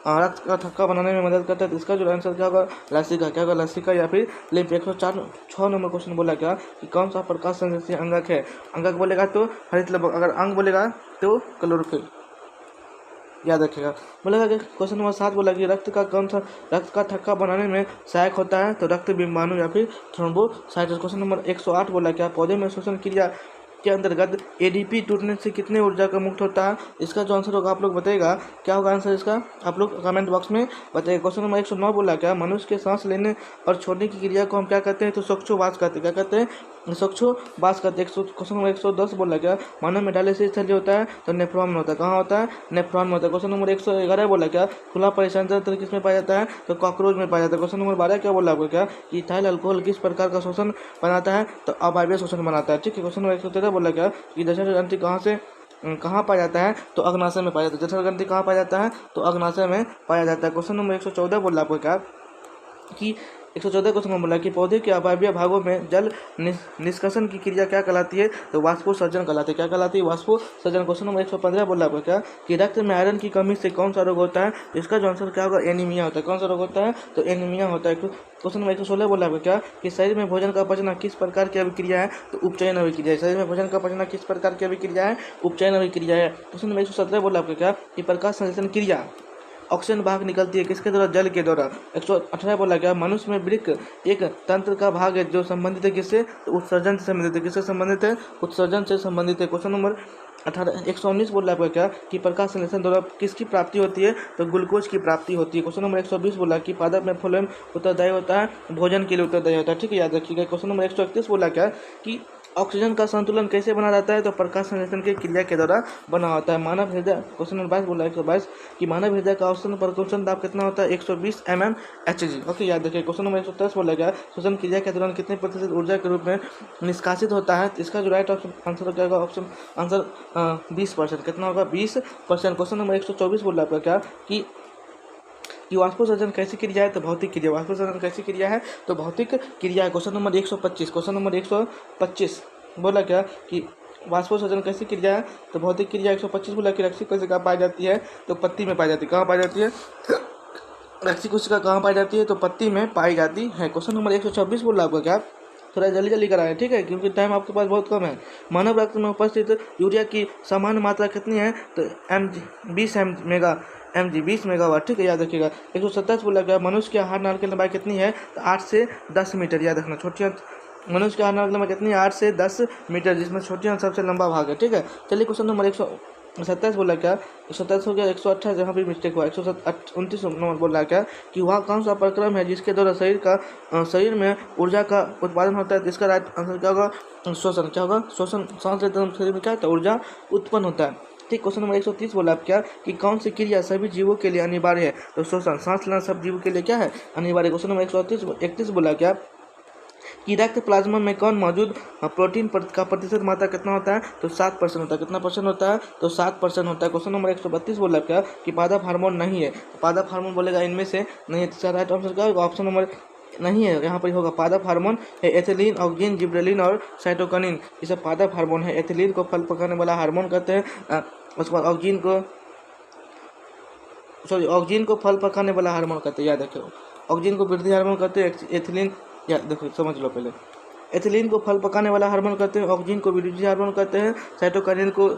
रक्त का थक्का बनाने में मदद करता है? तो इसका जो आंसर क्या होगा? लसिका। क्या होगा? लसिका या फिर लिम्फ। 106 नंबर क्वेश्चन बोला क्या कि कौन सा प्रकाश संश्लेषी अंगक है? अंगक बोलेगा तो हरित लवक, अगर अंग बोलेगा तो क्लोरोफिल। याद रखिएगा। बोलेगा कि क्वेश्चन नंबर 7 बोला कि रक्त का थक्का बनाने में सहायक होता है? तो रक्त बिंबाणु या फिर थ्रोम्बोसाइटस। क्वेश्चन नंबर 108 बोला क्या पौधे में श्वसन क्रिया के अंतर्गत एडीपी टूटने से कितने ऊर्जा का मुक्त होता है? इसका जो आंसर होगा आप लोग बताइएगा। क्या होगा आंसर इसका? आप लोग कमेंट बॉक्स में बताइए। क्वेश्चन नंबर 109 बोला क्या मनुष्य के सांस लेने और छोड़ने की क्रिया को हम क्या कहते हैं? तो श्वासोच्छ्वास कहते हैं। क्या कहते हैं? श्वासोच्छ्वास कहते हैं। क्वेश्चन नंबर 110 बोला क्या मानव में डायलिसिस स्थल जो होता है तो नेफ्रॉन में होता है। कहाँ होता है? नेफ्रॉन में होता है। क्वेश्चन नंबर 111 बोला क्या खुला परिसंचरण तंत्र किसमें पाया जाता है? तो कॉकरोच में पाया जाता है। क्वेश्चन नंबर 12 क्या बोला आपको क्या कि इथाइल अल्कोहल किस प्रकार का शोषण बनाता है? तो अवायवीय शोषण बनाता है। ठीक है, क्वेश्चन नंबर 113 बोला क्या कि दशरथ ग्रंथि कहाँ पाया जाता है? तो अग्नाशय में पाया जाता है। जठर ग्रंथि कहाँ पाया जाता है? तो अग्नाशय में पाया जाता है। क्वेश्चन नंबर 114 बोला आपको क्या कि 114 क्वेश्चन में बोला कि पौधे के अवायवीय भागों में जल निष्कासन की क्रिया क्या कहलाती है? तो वाष्पोत्सर्जन कहलाती है। क्या कहलाती है? वाष्पोत्सर्जन। क्वेश्चन नंबर 115 बोला आपको क्या कि रक्त में आयरन की कमी से कौन सा रोग होता है? इसका जो आंसर क्या होगा? एनीमिया होता है। कौन सा रोग होता है? तो एनीमिया होता है। क्वेश्चन नंबर 116 बोला आपको क्या कि शरीर में भोजन का पचना किस प्रकार की अभिक्रिया है? तो उपचयन अभिक्रिया है। शरीर में भोजन का पचना किस प्रकार की अभिक्रिया है? उपचयन अभिक्रिया है। क्वेश्चन नंबर 117 बोला आपको क्या कि प्रकाश संश्लेषण क्रिया ऑक्सीजन बाहर निकलती है किसके द्वारा? जल के द्वारा। 118 बोला गया मनुष्य में वृक्क एक तंत्र का भाग है जो संबंधित है किससे? तो उत्सर्जन से संबंधित है। किससे संबंधित है? उत्सर्जन से संबंधित है। क्वेश्चन नंबर 119 बोला आपका क्या कि प्रकाश संश्लेषण द्वारा किसकी प्राप्ति होती है? तो ग्लूकोज की प्राप्ति होती है। क्वेश्चन नंबर 120 बोला कि पादप में फ्लोएम उत्तरदायी होता है, भोजन के लिए उत्तरदायी होता है। ठीक है, याद रखिएगा। क्वेश्चन नंबर 131 बोला क्या कि ऑक्सीजन का संतुलन कैसे बना रहता है? तो प्रकाश संश्लेषण की क्रिया के द्वारा बना होता है। मानव हृदय, क्वेश्चन नंबर 22 बोला 122 कि मानव हृदय का औसतन परिकुंचन दाब कितना होता है? 120 mmHg। ओके, याद रखिए। क्वेश्चन नंबर 123 बोला गया श्वसन क्रिया के दौरान कितने प्रतिशत ऊर्जा के रूप में निष्कासित होता है? इसका जो राइट आंसर क्या होगा? Option answer 20%। कितना होगा? 20%। क्वेश्चन नंबर 124 बोला आपका क्या कि वाष्पोत्सर्जन कैसी क्रिया है? तो भौतिक क्रिया। वाष्पोत्सर्जन कैसी क्रिया है? तो भौतिक क्रिया है। क्वेश्चन नंबर 125, क्वेश्चन नंबर 125 बोला क्या कि वाष्पोत्सर्जन कैसी क्रिया है? तो भौतिक क्रिया। 125 बोला कि रक्षी कोशिका पाई जाती है? तो पत्ती में पाई जाती है। कहाँ पाई जाती है? रक्षी कोशिका कहाँ पाई जाती है? तो पत्ती में पाई जाती है। क्वेश्चन नंबर 126 बोला आपका क्या थोड़ा जल्दी कराएं, ठीक है, क्योंकि टाइम आपके पास बहुत कम है। मानव रक्त में उपस्थित यूरिया की सामान्य मात्रा कितनी है? तो 20 मेगावाट। ठीक है, याद रखिएगा। 127 बोला गया मनुष्य के आहार नाल की लंबाई कितनी है? तो 8 से 10 मीटर। याद रखना, छोटियाँ मनुष्य के आहार नाल की लंबाई कितनी है? 8 से 10 मीटर, जिसमें छोटियाँ सबसे लंबा भाग है। ठीक है, चलिए क्वेश्चन नंबर 127 बोला क्या 127 हो गया। 128 जहाँ भी मिस्टेक हुआ। 129 नंबर बोला क्या कि वह कौन सा प्रक्रम है जिसके द्वारा शरीर में ऊर्जा का उत्पादन होता है? इसका राइट आंसर क्या होगा? श्वसन। क्या होगा? श्वसन। सांस लेते हैं शरीर में क्या होता है? ऊर्जा उत्पन्न होता है। ठीक, क्वेश्चन नंबर 130 बोला आप क्या कि कौन सी क्रिया सभी जीवों के लिए अनिवार्य है? तो श्वसन। सांस लेना सब जीवों के लिए क्या है? अनिवार्य। क्वेश्चन नंबर 131 बोला क्या कि रक्त प्लाज्मा में कौन मौजूद प्रोटीन का प्रतिशत मात्रा कितना होता है, तो 7% होता है। कितना परसेंट होता है, तो 7% होता है। क्वेश्चन नंबर 132 बोला क्या कि पादप हार्मोन नहीं है, पादप हार्मोन बोलेगा इनमें से नहीं है, तो राइट आंसर क्या होगा, ऑप्शन नंबर नहीं है, यहाँ पर होगा पादप हार्मोन है एथिलीन, ऑक्सीन, जिब्रेलिन और साइटोकिनिन, ये सब पादप हार्मोन है। एथिलीन को फल पकाने वाला हार्मोन कहते हैं, उसके बाद ऑक्सीजन को फल पकाने वाला हार्मोन कहते हैं, याद रखो। ऑक्सीजन को वृद्धि हार्मोन कहते हैं, एथिलीन या देखो समझ लो पहले, एथिलीन को फल पकाने वाला हार्मोन कहते हैं, ऑक्सीजन को वृद्धि हार्मोन कहते हैं, साइटोकिनिन को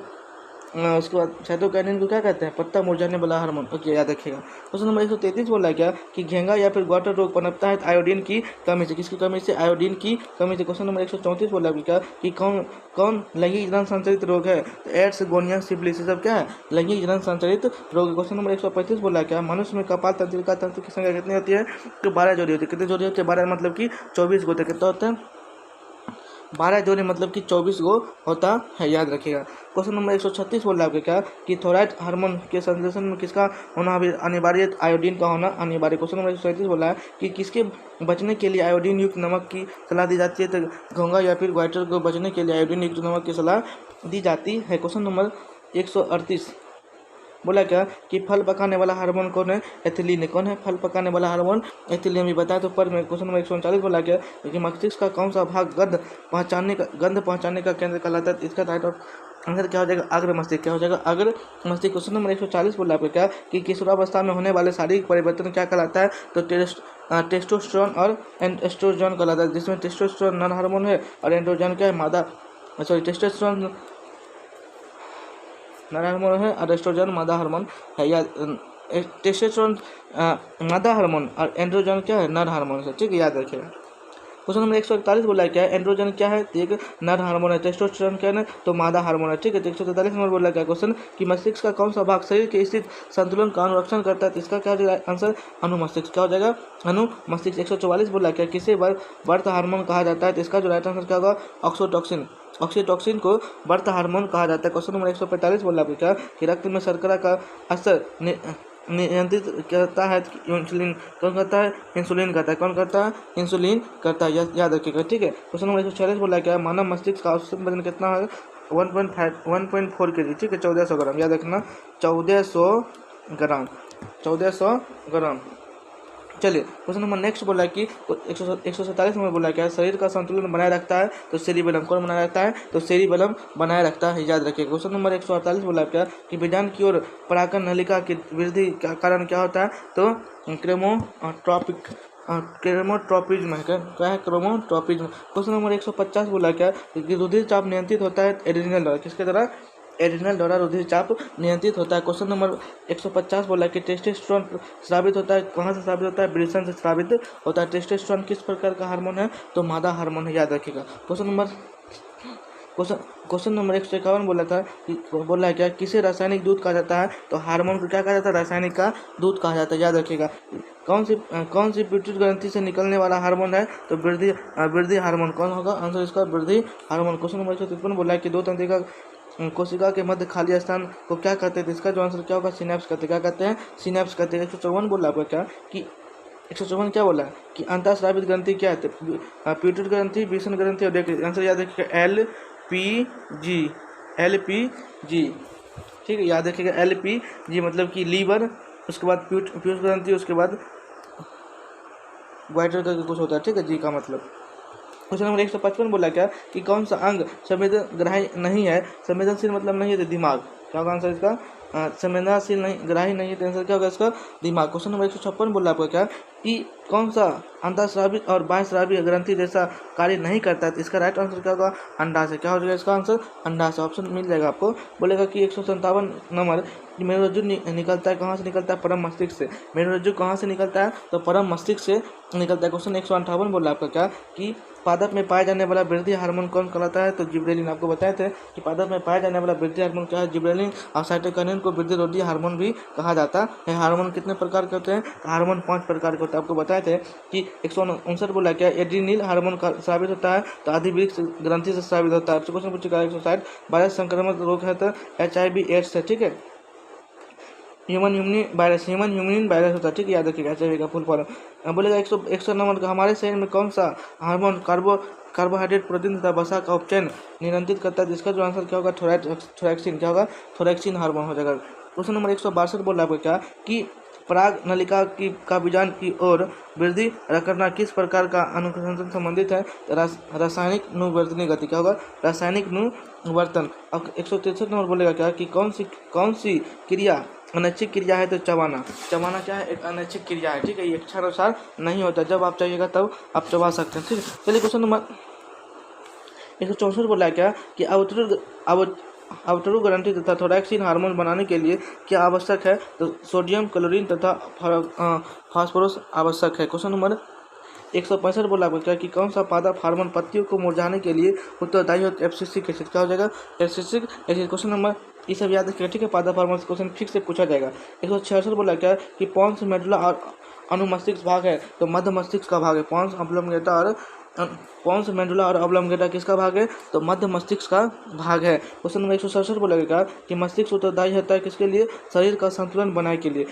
उसके बाद साइटोकिनिन को क्या कहते हैं, पत्ता मुरझाने वाला हार्मोन। ओके, याद रखिएगा। क्वेश्चन नंबर 133 बोला है क्या कि घेंगा या फिर ग्वाटर रोग पनपता है आयोडीन की कमी से, किसकी कमी से, आयोडीन की कमी से। क्वेश्चन नंबर 134 बोला है क्या कि कौन लैंगिक जनन संचरित रोग है, तो एड्स, गोनिया, सिफिलिस, सब क्या है, लैंगिक जनन संचरित रोग। क्वेश्चन नंबर 135 बोला क्या मनुष्य में कपाल तंत्रिका तंत्र की संख्या कितनी होती है, तो 12 जोड़ी होती है। कितनी जोड़ी होती है, 12 मतलब कि 24 होते हैं। कितना होता है, 12 जोड़ी मतलब कि 24 गो होता है, याद रखिएगा। क्वेश्चन नंबर 136 बोल रहा है आपके क्या कि थायराइड हार्मोन के संश्लेषण में किसका होना अनिवार्य, आयोडीन का होना अनिवार्य। क्वेश्चन नंबर 137 बोला है कि किसके बचने के लिए आयोडीन युक्त नमक की सलाह दी जाती है, तो घोंघा या फिर ग्वाइटर को बचने के लिए आयोडीन युक्त नमक की सलाह दी जाती है। क्वेश्चन नंबर 138 बोला क्या कि फल पकाने वाला हार्मोन कौन है, एथिलीन है। कौन है फल पकाने वाला हार्मोन, एथिलीन भी बताया। तो पर में क्वेश्चन नंबर 139 बोला क्या कि मस्तिष्क का कौन सा भाग गंध पहुंचाने का केंद्र कहलाता है, इसका राइट आंसर क्या हो जाएगा, अग्र मस्तिष्क। क्या हो जाएगा, अग्र मस्तिष्क। क्वेश्चन नंबर 140 बोला आपको क्या कि किशोरावस्था में होने वाले शारीरिक परिवर्तन क्या कहलाता है, तो टेस्टोस्टेरोन और एस्ट्रोजन कहलाता है, जिसमें टेस्टोस्टेरोन नर हार्मोन है और एंड्रोजन क्या है, मादा, सॉरी टेस्टोस्टेरोन नर हार्मोन है और एस्ट्रोजन मादा हार्मोन है। या टेस्टोस्टेरोन मादा हार्मोन और एंड्रोजन क्या है, नर हार्मोन है, ठीक है, याद रखिएगा। क्वेश्चन नंबर 141 बोला है क्या है, एंड्रोजन क्या है, एक नर हार्मोन है, टेस्टोस्टेरोन क्या है, तो मादा हार्मोन है, ठीक है। 143 नंबर बोला क्या क्वेश्चन कि मस्तिष्क का कौन सा भाग शरीर के स्थित संतुलन का अनुरक्षण करता है, तो इसका क्या हो जाएगा आंसर, अनुमस्तिष्क। क्या हो जाएगा, अनुमस्तिष्क। 144 बोला क्या किसे बर्थ हार्मोन कहा जाता है, तो इसका जो राइट आंसर क्या होगा, ऑक्सीटोसिन। ऑक्सीटोसिन को बर्थ हार्मोन कहा जाता है। क्वेश्चन नंबर 145 बोला क्या कि रक्त में शर्करा का स्तर नियंत्रित करता है, इंसुलिन कौन करता है, इंसुलिन करता है। कौन करता है, इंसुलिन करता है, याद रखिएगा, ठीक है। क्वेश्चन नंबर 146 बोला क्या मानव मस्तिष्क का औसत वजन कितना है, 1.4 kg, ठीक है, 1400 ग्राम, याद रखना, 1400 ग्राम, 1400 ग्राम। चलिए क्वेश्चन नंबर नेक्स्ट बोला कि 147 नंबर बोला क्या शरीर का संतुलन बनाए रखता है, तो सेरिबेलम। कौन बनाए रखता है, तो सेरिबेलम बनाए रखता है, याद रखिए। क्वेश्चन नंबर 148 बोला क्या कि विजान की ओर परागण नलिका की वृद्धि का कारण क्या होता है, तो क्रोमोट्रोपिज्म है। क्या है, क्रोमोट्रोपिज्म। क्वेश्चन नंबर 150 बोला क्या कि रुधिर चाप नियंत्रित होता है एड्रिनल द्वारा, किसके द्वारा, एड्रिनल द्वारा रुधिर चाप नियंत्रित होता है। क्वेश्चन नंबर 150 बोला कि टेस्टोस्टेरोन स्रावित होता है, कहाँ से स्रावित होता है, वृषण से स्रावित होता है। टेस्टोस्टेरोन किस प्रकार का हार्मोन है, तो मादा हार्मोन है, याद रखिएगा। क्वेश्चन नंबर 151 बोला था कि बोला है क्या किसे रासायनिक दूध कहा जाता है, तो हार्मोन को क्या कहा जाता है, रासायनिक का दूध कहा जाता है, याद रखिएगा। कौन सी पिट्यूटरी ग्रंथि से निकलने वाला हार्मोन है, तो वृद्धि हार्मोन। कौन होगा आंसर इसका, वृद्धि हार्मोन। क्वेश्चन नंबर 153 बोला है कि दो तंत्रिका कोशिका के मध्य खाली स्थान को क्या कहते हैं, तो इसका जो आंसर क्या होगा, सिनेप्स कहते हैं। क्या कहते हैं, सिनेप्स कहते हैं। 154 बोला आपका क्या कि 154 क्या बोला कि अंतःस्रावित ग्रंथि क्या है, पिट्यूटरी ग्रंथि, वृषण ग्रंथि और आंसर याद रखिएगा, LPG, ठीक है, याद रखिएगा। LPG मतलब कि लीवर, उसके बाद पिट्यूटरी ग्रंथि, उसके बाद ग्वाइटर का कुछ होता है, ठीक है, जी का मतलब। क्वेश्चन नंबर 155 बोला क्या कि कौन सा अंग संवेदनग्राही नहीं है, संवेदनशील मतलब नहीं है, तो दिमाग। क्या होगा आंसर इसका, संवेदनशील नहीं, ग्राही नहीं है, तो आंसर क्या होगा इसका, दिमाग। क्वेश्चन नंबर 156 बोला आपको क्या कि कौन सा अंतःस्रावी और बाह्यस्रावी ग्रंथि जैसा कार्य नहीं करता है, तो इसका राइट आंसर क्या होगा, अंडाशय। क्या हो जाएगा इसका आंसर, अंडाशय। ऑप्शन मिल जाएगा आपको। बोलेगा कि 157 नंबर मेरुरज्जु निकलता है, कहाँ से निकलता है, परम मस्तिष्क से। मेरुरज्जु कहाँ से निकलता है, तो परम मस्तिष्क से निकलता है। क्वेश्चन 158 बोला आपका क्या कि पादप में पाया जाने वाला वृद्धि हार्मोन कौन कहलाता है, तो जिब्रेलिन। आपको बताए थे कि पादप में पाया जाने वाला वृद्धि हार्मोन क्या है, जिब्रेलिन। और साइटोकिनिन को वृद्धि रोधी हार्मोन भी कहा जाता है। हार्मोन कितने प्रकार के होते हैं, हार्मोन 5 प्रकार के होते हैं। आपको बताए थे कि 159 बोला क्या एड्रीनल हार्मोन का स्रावित होता है, तो आदिवृक्ष ग्रंथि से स्रावित होता है। क्वेश्चन पूछेगा 160 वायरस संक्रमण रोग है, तो HIV एड्स है, ठीक है। ह्यूमन ह्यूमन वायरस होता है, ठीक है, याद रखिएगा एचआईवी का फुल फॉर्म। अब बोलेगा 100 नंबर का, हमारे शरीर में कौन सा हार्मोन कार्बोहाइड्रेट प्रोटीन तथा वसा का उपचयन नियंत्रित करता है, जिसका जो आंसर क्या होगा, थोरैक्सिन, क्या होगा, थोरैक्सिन हार्मोन हो जाएगा। क्वेश्चन नंबर 162 बोल रहा है आपको क्या कि पराग नलिका का बीजांड की ओर वृद्धि करना किस प्रकार का अनुसंधान संबंधित है, रासायनिक अनुवर्तनी गति, क्या होगा, रासायनिक अनुवर्तन। अब 163 नंबर बोलेगा क्या कि कौन सी क्रिया अनैच्छिक क्रिया है, तो चबाना क्या है, एक अनैच्छिक क्रिया है, ठीक है, ये इच्छानुसार नहीं होता, जब आप चाहिएगा तब आप चबा सकते हैं, ठीक है। चलिए क्वेश्चन नंबर 164 बोला है क्या कि अवतरु ग्रंथि तथा थोरैक्सिन हार्मोन बनाने के लिए क्या आवश्यक है, तो सोडियम, क्लोरीन तथा फास्फोरस आवश्यक है। क्वेश्चन नंबर 165 बोला आपको क्या कि कौन सा पादप हार्मोन पत्तियों को मुरझाने के लिए उत्तरदायी होता है, एब्सिसिक एसिड, क्या हो जाएगा, एब्सिसिक एसिड। क्वेश्चन नंबर ये सब याद रखिएगा, ठीक है, पादप हार्मोन क्वेश्चन ठीक से पूछा जाएगा। 166 बोला क्या कि पॉन्स मेडुला और अनुमस्तिष्क भाग है, तो मध्य मस्तिष्क का भाग है, पॉन्स मेडुला और ऑब्लोंगेटा किसका भाग है, तो मध्य मस्तिष्क का भाग है। क्वेश्चन नंबर 167 बोलेगा कि मस्तिष्क उत्तरदायी होता है किसके लिए, शरीर का संतुलन बनाने के लिए,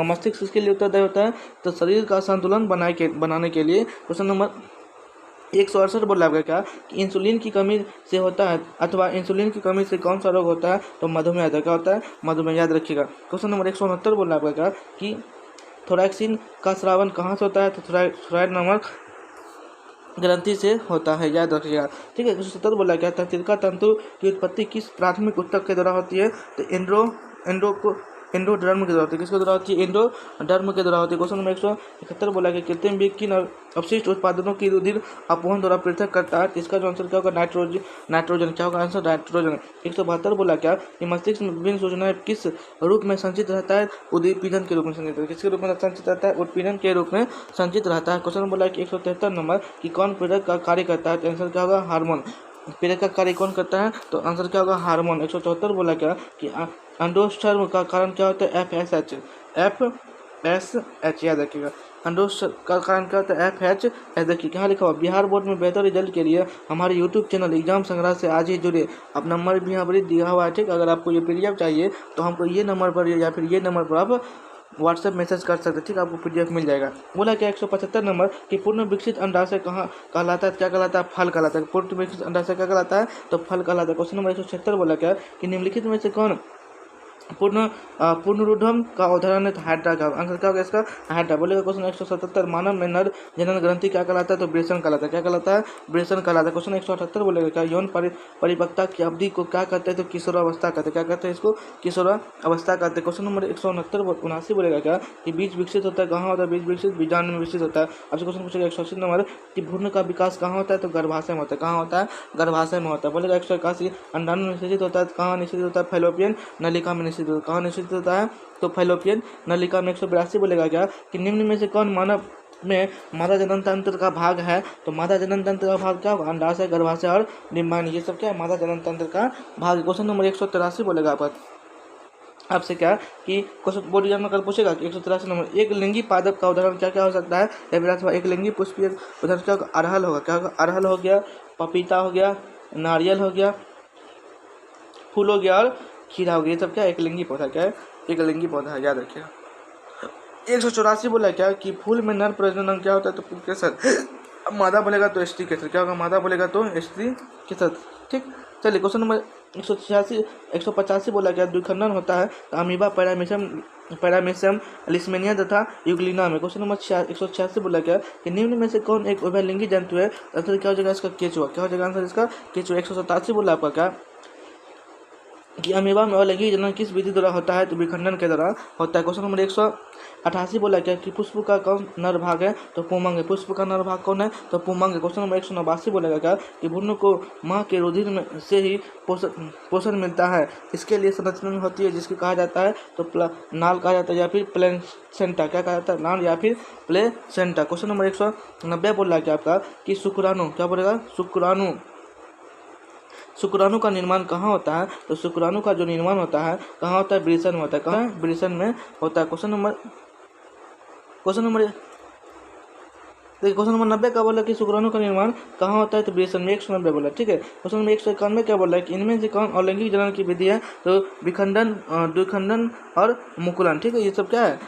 मस्तिष्क किसके लिए उत्तरदायी होता है, तो शरीर का संतुलन बनाने के लिए। क्वेश्चन नंबर 168 बोला गया क्या कि इंसुलिन की कमी से होता है अथवा इंसुलिन की कमी से कौन सा रोग होता है, तो मधुमेह, क्या होता है, मधुमेह, याद रखिएगा। क्वेश्चन नंबर 169 बोला गया क्या कि थोरैक्सिन का स्रावन कहाँ से होता है, तो थोराइड नामक ग्रंथि से होता है, याद रखिएगा, ठीक है। 170 बोला गया तंत्रिका तंतु की उत्पत्ति किस प्राथमिक ऊतक के द्वारा होती है, तो एंडोडर्म के द्वारा होती है, किसके द्वारा होती है, एंडोडर्म के द्वारा होती है। क्वेश्चन नंबर 171 बोला कि कृत्रिम विकिरण और अपशिष्ट उत्पादनों की रुधिर अपवहन द्वारा पृथक करता है, इसका जो आंसर क्या होगा, नाइट्रोजन, क्या होगा आंसर, नाइट्रोजन। 172 बोला क्या कि मस्तिष्क में विभिन्न सूचनाएं किस रूप में संचित रहता है, उद्दीपन के रूप में संचित रहता है, किसके रूप में संचित रहता है, उत्पीड़न के रूप में संचित रहता है। क्वेश्चन बोला कि 173 नंबर कि कौन प्रेरक का कार्य करता है, तो आंसर क्या होगा, हार्मोन, प्रेरक का कार्य कौन करता है, तो आंसर क्या होगा, हार्मोन। 174 बोला क्या कि अंडोत्सर्ग का कारण क्या होता है, FSH, याद रखिएगा, अंडोत्सर्ग का कारण क्या होता है, FSH। देखिए क्या लिखा हुआ, बिहार बोर्ड में बेहतर रिजल्ट के लिए हमारे यूट्यूब चैनल एग्जाम संग्रह से आज ही जुड़े। अब नंबर भी यहाँ पर दिया हुआ है, ठीक, अगर आपको ये PDF चाहिए तो हमको ये नंबर पर या फिर ये नंबर पर आप व्हाट्सएप मैसेज कर सकते हैं, ठीक, आपको PDF मिल जाएगा। बोला क्या 175 नंबर कि पूर्ण विकसित अंडाशय कहाँ कहलाता है, क्या कहलाता है, फल कहलाता है, पूर्ण विकसित अंडाशय क्या कहलाता है, तो फल कहलाता है। क्वेश्चन नंबर 176 बोला क्या कि निम्नलिखित में से कौन पूर्णरूढ़म का उदाहरण है, तो हाइड्रा का आंसर क्या होगा इसका, हाइड्रा। बोलेगा क्वेश्चन 177 मानव में नर जनन ग्रंथि क्या कहलाता है, तो वृषण कहलाता है, क्या कहलाता है, वृषण कहलाता है। क्वेश्चन 178 बोलेगा क्या यौन परिपक्वता की अवधि को क्या कहते हैं, तो किशोरावस्था कहते हैं, क्या कहते हैं इसको, किशोरावस्था कहते हैं। क्वेश्चन नंबर 169 बोलेगा क्या कि बीज विकसित होता है, कहाँ होता है, बीज विकसित बीजाणु में विकसित होता है। आपसे क्वेश्चन पूछेगा 180 नंबर कि भ्रूण का विकास कहाँ होता है, तो गर्भाशय में होता है, कहाँ होता है, गर्भाशय में होता है। बोलेगा 181 अंडाणु निषेचित होता है, कहाँ निषेचित होता है, फैलोपियन नलिका में निषेचित होता है, कहाँ निषेचित होता है, तो फैलोपियन नलिका में। 182 बोलेगा क्या कि निम्न में से कौन मानव में मादा जनन तंत्र का भाग है, तो मादा जनन तंत्र का भाग क्या होगा, अंडाशय, गर्भाशय और डिंबाणु, ये सब क्या है, मादा जनन तंत्र का भाग। क्वेश्चन नंबर 183 बोलेगा आपसे क्या कि क्वेश्चन बोर्ड एग्जाम में कल पूछेगा कि 183 नंबर एक लिंगी पादप का उदाहरण क्या क्या हो सकता है, अथवा एक लिंगी पुष्पीय उदाहरण क्या होगा, अरहल होगा, क्या होगा, अरहल हो गया, पपीता हो गया, नारियल हो गया, फूल हो गया और खीरा हो गया, ये सब क्या एक लिंगी पौधा, क्या है, एक लिंगी पौधा है, याद रखिएगा। 184 बोला क्या कि फूल में नर प्रजनन क्या होता है, तो पुंकेसर, मादा बोलेगा तो स्त्री केसर, क्या होगा, मादा बोलेगा तो स्त्री केसर, ठीक। चलिए क्वेश्चन नंबर 185 बोला क्या द्विखंडन होता है, तो अमीबा, पैरामीशियम, लिस्मेनिया तथा यूग्लिना में। क्वेश्चन नंबर 186 बोला क्या कि निम्न में से कौन एक उभयलिंगी जंतु है, आंसर क्या हो जाएगा इसका, केचुआ, क्या हो जाएगा आंसर इसका, केचुआ। 187 बोला आपका क्या कि अमीबा में अलैंगिक जनन किस विधि द्वारा होता है, तो विखंडन के द्वारा होता है। क्वेश्चन नंबर 188 बोला क्या कि पुष्प का कौन नर भाग है, तो पुमंग है, पुष्प का नर भाग कौन है, तो पुमंग है। क्वेश्चन नंबर 189 बोलेगा क्या कि भ्रूण को माँ के रुधिर में से ही पोषण मिलता है, इसके लिए संरचना होती है जिसकी कहा जाता है, तो नाल कहा जाता है या फिर प्लेसेंटा, क्या कहा जाता है, नाल या फिर प्लेसेंटा। क्वेश्चन नंबर 190 बोल रहा है क्या आपका कि शुक्राणु, क्या बोलेगा, शुक्राणु का निर्माण कहाँ होता है, तो शुक्राणु का जो निर्माण होता है कहाँ होता है, वृषण में होता है, कहाँ, वृषण में होता है। क्वेश्चन नंबर तो क्वेश्चन नंबर 90 का बोला कि शुक्राणु का निर्माण कहाँ होता है, तो बेसन में 190 बोला, ठीक है। क्वेश्चन नंबर 191 क्या बोला है कि इनमें से कौन अलैंगिक जनन की विधि है, तो विखंडन, द्विखंडन और मुकुलन, ठीक है। ये सब क्या है,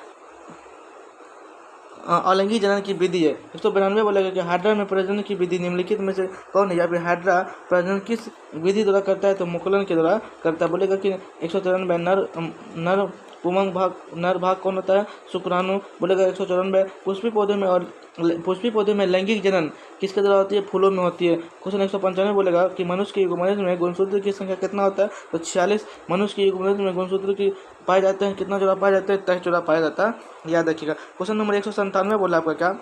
अलैंगिक जनन की विधि है। 192 बोलेगा कि हाइड्रा में प्रजनन की विधि निम्नलिखित में से कौन है, या फिर हाइड्रा प्रजनन किस विधि द्वारा करता है, तो मुकुलन के द्वारा करता है। बोलेगा कि 194 नर पुमंग भाग, नर भाग कौन होता है, शुक्राणु। बोलेगा 194 पुष्पी पौधे में और पुष्पी पौधे में लैंगिक जनन किसके द्वारा होती है, फूलों में होती है। क्वेश्चन 195 बोलेगा कि मनुष्य के युग्मनज में गुणसूत्र की संख्या कितना होता है, तो 46। मनुष्य के युग्मनज में गुणसूत्र की पाए जाते हैं, कितना जोड़ा पाया जाता है, 23 जोड़ा पाया जाता है, याद रखिएगा। क्वेश्चन नंबर 197 बोला आपका क्या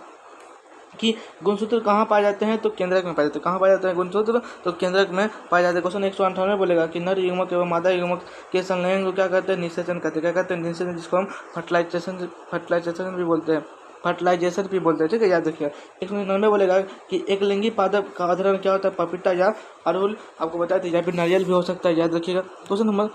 कि गुणसूत्र कहाँ पाए जाते हैं, तो केंद्रक में पाए जाते हैं। कहाँ पाए जाते हैं गुणसूत्र, तो केंद्रक में पाए जाते हैं। क्वेश्चन 198 बोलेगा कि नर युग्मक एवं मादा युग्मक के संलयन को क्या कहते हैं, निषेचन कहते हैं। क्या कहते हैं, निषेचन, जिसको हम फर्टिलाइजेशन भी बोलते हैं, फर्टिलाइजेशन भी बोलते हैं, ठीक है, याद रखिए। 199 बोलेगा कि एक लिंगी पादप का उदाहरण क्या होता है, पपीता या अड़हुल, आपको बताया था, या फिर नारियल भी हो सकता है, याद रखिएगा। क्वेश्चन नंबर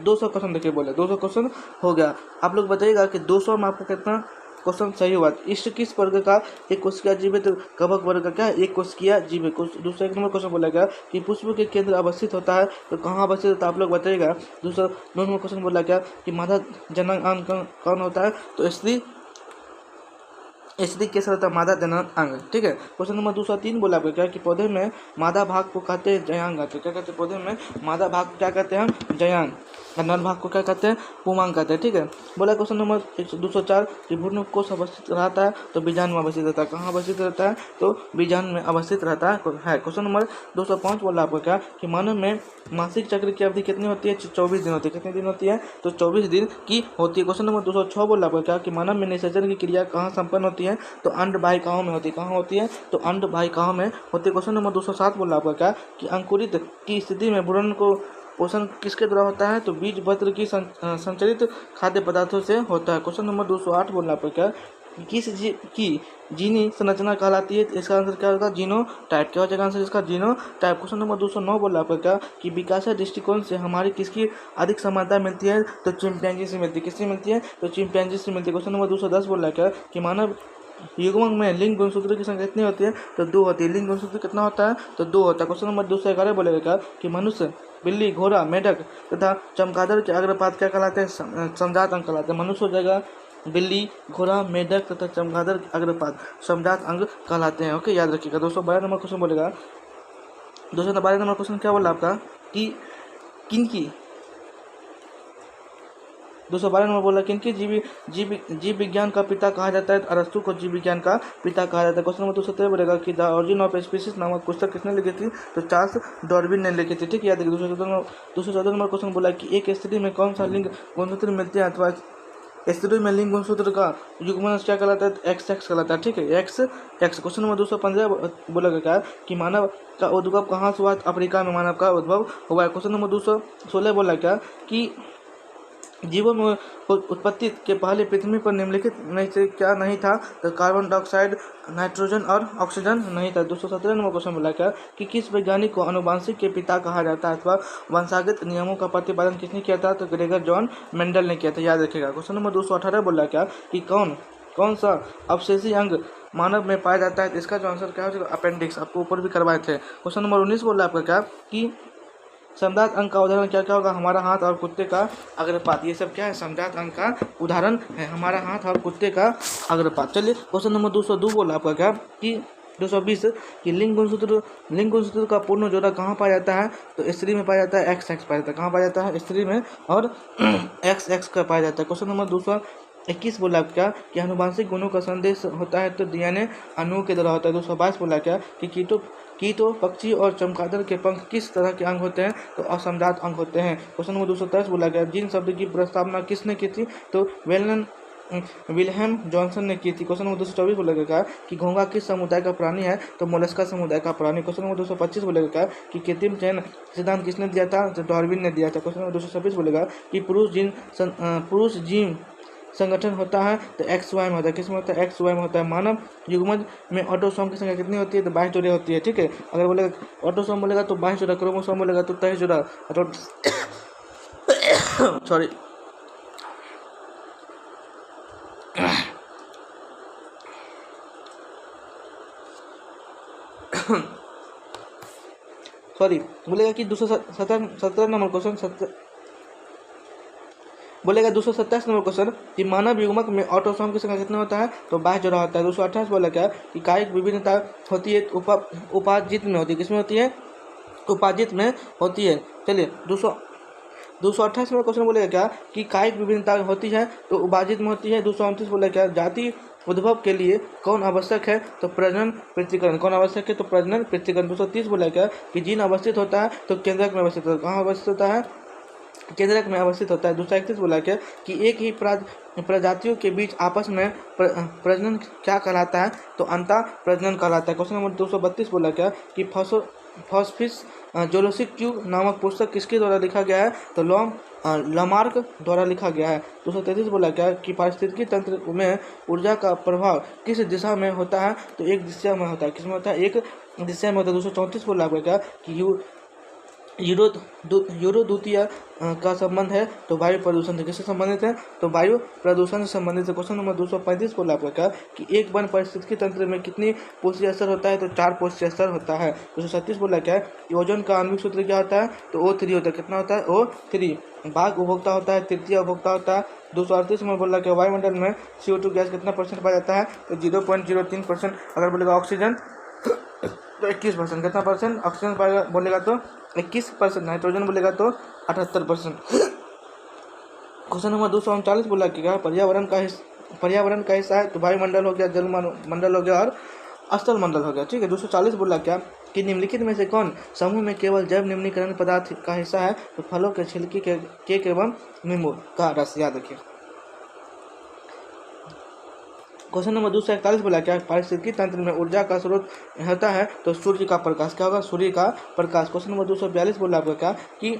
200 क्वेश्चन देखिए, बोले 200 क्वेश्चन हो गया। आप लोग बताइएगा कि 200 में आपको कितना क्वेश्चन सही हुआ। इष्ट किस वर्ग का एक कोशिका जीव है, तो कवक वर्ग का क्या है, एक कोशिकीय जीव है। दूसरा 1 नंबर क्वेश्चन बोला गया कि पुष्प के केंद्र अवस्थित होता है, तो कहाँ अवस्थित होता है, आप लोग बताइएगा। दूसरा 2 नंबर क्वेश्चन बोला गया कि मादा जनन अंग कौन होता है, तो स्त्री कैसा होता है, मादा जनन अंग, ठीक है। क्वेश्चन नंबर 203 बोला आपको क्या कि पौधे में मादा भाग को कहते हैं जयांग, तो क्या कहते हैं, पौधे में मादा भाग को क्या कहते हैं हम, जयांग, और नर भाग को क्या कहते हैं, पुमांग कहते हैं, ठीक है। बोला क्वेश्चन नंबर 204 कि भ्रूण कोष अवस्थित रहता है, तो बीजांड में अवस्थित रहता है। कहाँ अवस्थित रहता है, तो बीजांड में अवस्थित रहता है। क्वेश्चन नंबर 205 बोला आपको क्या कि मानव में मासिक चक्र की अवधि कितनी होती है, 24 दिन होती है। कितने दिन होती है, तो 24 दिन की होती है। क्वेश्चन नंबर 206 बोला आपको क्या कि मानव में निषेचन की क्रिया कहाँ संपन्न होती है, तो अंड वाहिकाओं में होती है। कहाँ होती है, तो अंड वाहिकाओं में होती है। क्वेश्चन नंबर 207 बोला आपका क्या कि अंकुरित की स्थिति में भ्रूण को पोषण किसके द्वारा होता है, तो बीज पत्र की संचरित खाद्य पदार्थों से होता है। क्वेश्चन नंबर 208 बोला आपका क्या कि किस जीव की जीनी संरचना कहलाती है, इसका आंसर क्या होगा, जीनो टाइप। क्या हो जाएगा आंसर इसका, जीनो टाइप। क्वेश्चन नंबर 209 बोला आपका क्या कि विकास दृष्टिकोण से हमारी किसकी अधिक समानता मिलती है, तो चिंपैंजी से मिलती है। किससे मिलती है, तो चिंपैंजी से मिलती है। क्वेश्चन नंबर 210 बोला क्या कि मानव युग्मक में लिंग गुणसूत्र की संख्या कितनी होती है, तो 2 होती है। लिंग गुणसूत्र कितना होता है, तो 2 होता है। क्वेश्चन नंबर 211 बोलेगा क्या कि मनुष्य, बिल्ली, घोड़ा, मेढक तथा चमगादड़ के अग्रपात क्या कहलाते हैं, समजात अंग कहलाते हैं। मनुष्य हो जाएगा, बिल्ली, घोड़ा, मेढक तथा चमगादड़ के अग्रपात समजात अंग कहलाते हैं। ओके, याद रखिएगा। 212 नंबर क्वेश्चन बोलेगा, 212 नंबर क्वेश्चन क्या बोला आपका कि किनकी, 212 नंबर बोला किनकी जीव विज्ञान का पिता कहा जाता है, अरस्तु को जीव विज्ञान का पिता कहा जाता है। क्वेश्चन नंबर 217 बोलेगा कि द ऑरिजिन ऑफ स्पीसीज नामक पुस्तक किसने लिखी थी, तो चार्ल्स डार्विन ने लिखी थी, ठीक है, याद रखिए। 214 नंबर क्वेश्चन बोला कि एक स्त्री में कौन सा लिंग गुणसूत्र मिलते हैं, अथवा स्त्री में लिंग गुणसूत्र का युग्मन क्या कहलाता है, एक्स एक्स कहलाता है, ठीक है, एक्स एक्स। क्वेश्चन नंबर 215 बोला गया कि मानव का उद्भव कहाँ से हुआ, अफ्रीका में मानव का उद्भव हुआ है। क्वेश्चन नंबर 216 बोला क्या कि जीवों में उत्पत्ति के पहले पृथ्वी पर निम्नलिखित में से क्या नहीं था, तो कार्बन डाइऑक्साइड, नाइट्रोजन और ऑक्सीजन नहीं था। 217 नंबर क्वेश्चन बोला क्या कि किस वैज्ञानिक को आनुवंशिक के पिता कहा जाता है, अथवा वंशागत नियमों का प्रतिपादन किसने किया था, तो ग्रेगर जॉन मेंडल ने किया था, याद रखिएगा। क्वेश्चन नंबर 218 बोला क्या कि कौन सा अवशेषी अंग मानव में पाया जाता है, तो इसका जो आंसर क्या हो, अपेंडिक्स, आपको ऊपर भी करवाए थे। क्वेश्चन नंबर 19 बोला आपका क्या कि समजात अंग का उदाहरण क्या क्या होगा, हमारा हाथ और कुत्ते का अग्रपात। ये सब क्या है, समजात अंग का उदाहरण है, हमारा हाथ और कुत्ते का अग्रपात। चलिए क्वेश्चन नंबर 202 बोला आपका क्या कि 220 कि लिंग गुणसूत्र का पूर्ण जोड़ा कहाँ पाया जाता है, तो स्त्री में पाया जाता है, एक्स एक्स पाया जाता है। कहाँ पाया जाता है, स्त्री में, और एक्स एक्स का पाया जाता है। क्वेश्चन नंबर 221 बोला क्या कि आनुवंशिक गुणों का संदेश होता है, तो डीएनए अणु के द्वारा होता है। 222 बोला क्या कि कीटों, पक्षी और चमगादड़ के पंख किस तरह के अंग होते हैं, तो असमजात अंग होते हैं। क्वेश्चन नंबर 223 बोला गया जिन शब्द की प्रस्तावना किसने की थी, तो विल्हेम जॉनसन ने की थी। क्वेश्चन नंबर 224 बोलेगा कि घोंघा किस समुदाय का प्राणी है, तो मोलस्का समुदाय का प्राणी। क्वेश्चन नंबर 225 बोलेगा कि कृत्रिम चयन सिद्धांत किसने दिया था, तो डार्विन ने दिया था। क्वेश्चन नंबर 226 बोलेगा कि पुरुष जीन संगठन होता है, तो एक्स वाई में होता है। किस में होता है, एक्स वाई में होता है। मानव युग्मज में ऑटोसोम की संख्या कितनी होती है, तो 22 जोड़े होती है, ठीक है। अगर बोलेगा ऑटोसोम बोलेगा तो 22 जोड़ा, क्रोमोसोम बोलेगा तो 23 जोड़ा, सॉरी सॉरी, बोलेगा कि 217 नंबर क्वेश्चन बोलेगा 227 नंबर क्वेश्चन कि मानव युग्मक में ऑटोसोम की संख्या कितना होता है, तो 22 जोड़ा होता है। 228 बोला क्या कि कायिक विभिन्नता होती है उपाजित में होती है, किसमें होती है, उपाजित में होती है। चलिए 228 में क्वेश्चन बोलेगा क्या कि कायिक विभिन्नता होती है तो उपाजित में होती है। 229 बोला क्या जाति उद्भव के लिए कौन आवश्यक है, तो प्रजनन पृथक्करण। कौन आवश्यक है, तो प्रजनन पृथक्करण। 230 बोला क्या कि जीन अवस्थित होता है तो केंद्रक में अवस्थित होता है। कहाँ अवस्थित होता है, केंद्रक में अवस्थित होता है। 231 बोला क्या कि एक ही प्रजातियों के बीच आपस में प्रजनन क्या कहलाता है, तो अंतः प्रजनन कहलाता है। क्वेश्चन नंबर 232 बोला क्या कि फॉस्फिस जोलोसिक ट्यूब नामक पुस्तक किसके द्वारा लिखा गया है, तो लमार्क द्वारा लिखा गया है। 233 बोला क्या कि पारिस्थितिकी तंत्र में ऊर्जा का प्रभाव किस दिशा में होता है, तो एक दिशा में होता है। किसमें होता है, एक दिशा में होता है। 234 बोला क्या कि यूरो द्वितीय का संबंध है तो वायु प्रदूषण से किससे संबंधित है, तो वायु प्रदूषण से संबंधित है। क्वेश्चन नंबर 235 बोला आपका कि एक वन पारिस्थितिकी तंत्र में कितनी पोषी स्तर होता है, तो 4 पोषी स्तर होता है। 236 बोला क्या कि ओजोन का आणविक सूत्र क्या होता है, तो O3 होता है। कितना होता है, O3। भाग उपभोक्ता होता है, तृतीय उपभोक्ता होता है। 238 में बोला कि वायुमंडल में CO2 गैस कितना % पाया जाता है, तो 0.03%। अगर बोलेगा ऑक्सीजन तो 21%। कितना परसेंट ऑक्सीजन पाएगा, बोलेगा तो 21%। नाइट्रोजन बोलेगा तो 78%। क्वेश्चन नंबर 239 बोला कि क्या पर्यावरण का हिस्सा है, तो वायुमंडल हो गया, जल मंडल हो गया और स्थल मंडल हो गया। ठीक है। 240 बोला क्या कि निम्नलिखित में से कौन समूह में केवल जैव निम्नीकरण पदार्थ का हिस्सा है, तो फलों के छिलके के केक एवं नींबू का रस। याद रखिए। क्वेश्चन नंबर 241 बोला क्या पारिस्थितिकी तंत्र में ऊर्जा का स्रोत होता है, तो सूर्य का प्रकाश। क्या होगा, सूर्य का प्रकाश। क्वेश्चन नंबर 242 बोला आपका क्या कि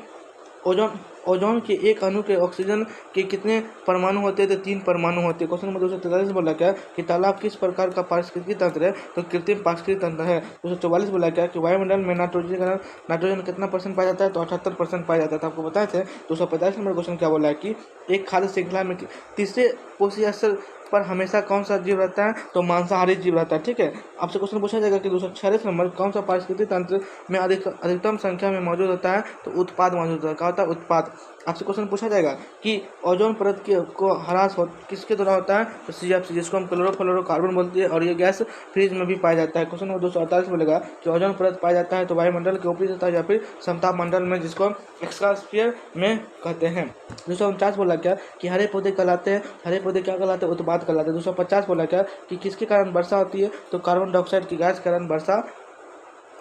ओजोन के एक अणु के ऑक्सीजन के कितने परमाणु होते हैं, तो 3 परमाणु होते हैं। क्वेश्चन नंबर 243 बोला क्या कि तालाब किस प्रकार का पारिस्थितिकी तंत्र है, तो कृत्रिम पारिस्थितिकी तंत्र है। 244 बोला क्या कि वायुमंडल में नाइट्रोजन कितना % पाया जाता है, तो 78% पाया जाता है। आपको बताए थे। 250 नंबर क्वेश्चन क्या बोला है कि एक खाद्य श्रृंखला में तीसरे पोषी स्तर पर हमेशा कौन सा जीव रहता है, तो मांसाहारी जीव रहता है। ठीक है। आपसे क्वेश्चन पूछा जाएगा कि 246 नंबर कौन सा पारिस्थितिकी तंत्र में अधिकतम संख्या में मौजूद होता है, तो उत्पाद मौजूद होता है। क्या होता है, उत्पाद। आपसे क्वेश्चन पूछा जाएगा कि ओजोन परत को ह्रास किसके द्वारा होता है, तो CFC, जिसको हम क्लोरोफ्लोरोकार्बन बोलते हैं, और ये गैस फ्रीज में भी पाया जाता है। क्वेश्चन नंबर 248 बोलेगा कि ओजोन परत पाया जाता है तो वायुमंडल के ऊपरी सतह या फिर समताप मंडल में, जिसको हम एक्सट्रॉस्फीयर में कहते हैं। 249 बोला क्या कि हरे पौधे कहलाते हैं, हरे पौधे क्या कहलाते हैं, उत्पाद कहलाते हैं। 250 बोला क्या कि किसके कारण वर्षा होती है, तो कार्बन डाइऑक्साइड की गैस के कारण वर्षा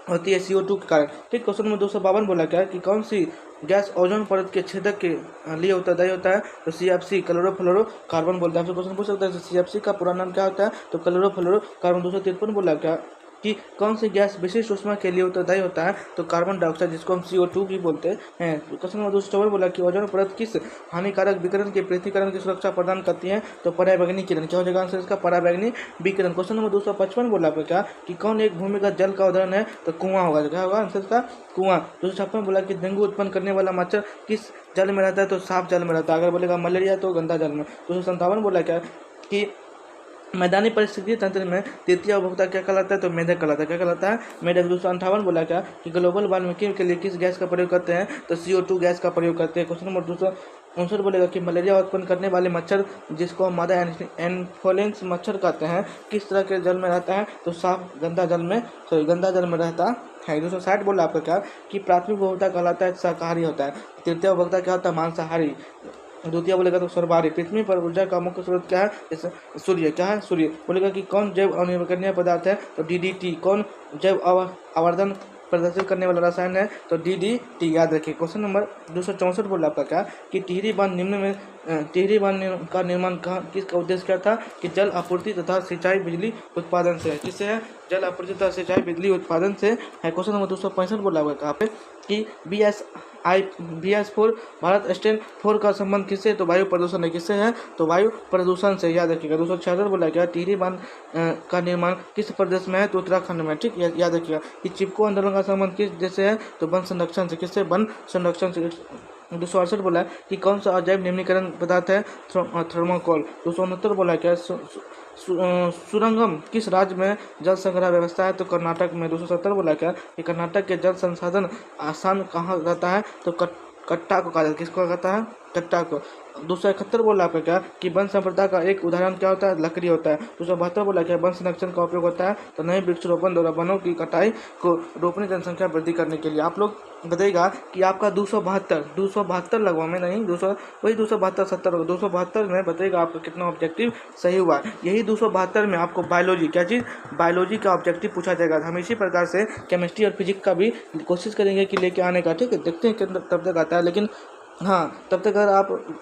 होती है, CO2 के कारण। ठीक। क्वेश्चन नंबर 252 बोला क्या कि कौन सी गैस ओजोन परत के छेदक के लिए उत्तरदायी होता है, तो CFC, क्लोरोफ्लोरोकार्बन बोलते हैं। आपसे क्वेश्चन पूछ सकता है CFC का पूरा नाम क्या होता है, तो क्लोरोफ्लोरोकार्बन। 253 बोला क्या कि कौन सी गैस विशिष्ट ऊष्मा के लिए उत्तरदायी होता है, तो कार्बन डाइऑक्साइड, जिसको हम CO2 भी बोलते हैं। क्वेश्चन नंबर 254 बोला कि ओजोन परत किस हानिकारक विकिरण के पृथक्करण की सुरक्षा प्रदान करती है, तो पराबैंगनी किरण। क्या हो जाएगा आंसर इसका, पराबैंगनी विकिरण। क्वेश्चन नंबर 255 बोला क्या कि कौन एक भूमिगत जल का उदाहरण है, तो कुआं होगा। क्या होगा आंसर इसका, कुआं। 256 बोला कि डेंगू उत्पन्न करने वाला मच्छर किस जल में रहता है, तो साफ जल में रहता है। अगर बोलेगा मलेरिया तो गंदा जल में। 257 बोला क्या कि मैदानी परिस्थिति तंत्र में तृतीय उपभोक्ता क्या कहलाता है, तो मेढक कहलाता है। क्या कहलाता है, मेढक। 258 बोला क्या कि ग्लोबल वार्मिंग के लिए किस गैस का प्रयोग करते हैं, तो CO2 गैस का प्रयोग करते हैं। क्वेश्चन नंबर 259 बोलेगा कि मलेरिया उत्पन्न करने वाले मच्छर, जिसको मादा एनोफिलिस मच्छर कहते हैं, किस तरह के जल में रहता है, तो साफ गंदा जल में रहता है। 260 बोला आपका क्या कि प्राथमिक उपभोक्ता कहलाता है शाकाहारी होता है, तृतीय उपभोक्ता क्या होता है, मांसाहारी। द्वितीय बोलेगा तो सर्वाहारी। पृथ्वी पर ऊर्जा का मुख्य स्रोत क्या है, जैसे सूर्य। क्या है, सूर्य। बोलेगा कि कौन जैव अनिर्वहनीय पदार्थ है, तो DDT। कौन जैव आवर्धन प्रदर्शित करने वाला रसायन है, तो DDT। याद रखिए। क्वेश्चन नंबर 264 बोला आपका क्या कि टिहरी बांध का निर्माण किसका उद्देश्य क्या था, कि जल आपूर्ति तथा सिंचाई बिजली उत्पादन से है। किससे है, जल आपूर्ति तथा सिंचाई बिजली उत्पादन से है। क्वेश्चन नंबर 265 बोला हुआ कहाँ पे कि BS4 भारत स्टेन 4 का संबंध किससे, तो वायु प्रदूषण है। किससे है, तो वायु प्रदूषण से। याद रखिएगा। 266 बोला गया टिहरी बांध का निर्माण किस प्रदेश में है, तो उत्तराखंड में। ठीक। याद रखिएगा कि चिपको आंदोलन का संबंध किस देश से है, तो वन संरक्षण से। किससे, वन संरक्षण से। 268 बोला कि कौन सा अजैव निम्नीकरण पदार्थ है, थर्मोकोल। 269 बोला क्या सुरंगम किस राज्य में जल संग्रह व्यवस्था है? तो कर्नाटक में। 270 बोला क्या कि कर्नाटक के जल संसाधन आसान कहाँ रहता है? तो कट्टा को कहा जाता है। किसको कहता है? कट्टा को। 271 बोला आपका क्या कि वन संपदा का एक उदाहरण क्या होता है? लकड़ी होता है। 272 बोला क्या वन संरक्षण का उपयोग होता है? तो नए वृक्षारोपण द्वारा वनों की कटाई को रोकने जनसंख्या वृद्धि करने के लिए। आप लोग बताइएगा कि आपका 272 लगवा में नहीं 200 वही 272 70 होगा। 272 में बताइएगा आपका कितना ऑब्जेक्टिव सही हुआ है। यही 272 में आपको बायोलॉजी क्या चीज़ बायोलॉजी का ऑब्जेक्टिव पूछा जाएगा। हम इसी प्रकार से केमिस्ट्री और फिजिक्स का भी कोशिश करेंगे कि लेके आने का। ठीक है, देखते हैं कितना तब तक आता है। लेकिन हाँ, तब तक अगर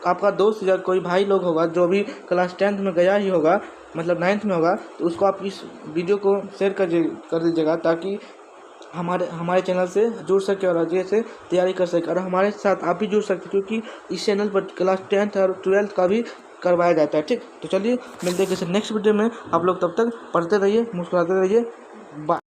आपका दोस्त या कोई भाई लोग होगा जो भी क्लास 10th में गया ही होगा, मतलब 9th में होगा, तो उसको आप इस वीडियो को शेयर कर दीजिएगा ताकि हमारे चैनल से जुड़ सके और अच्छे से तैयारी कर सके। और हमारे साथ आप भी जुड़ सकते क्योंकि इस चैनल पर क्लास 10th और 12th का भी करवाया जाता है। ठीक, तो चलिए मिलते हैं किसी नेक्स्ट वीडियो में। आप लोग तब तक पढ़ते रहिए, मुस्कुराते रहिए। बाय।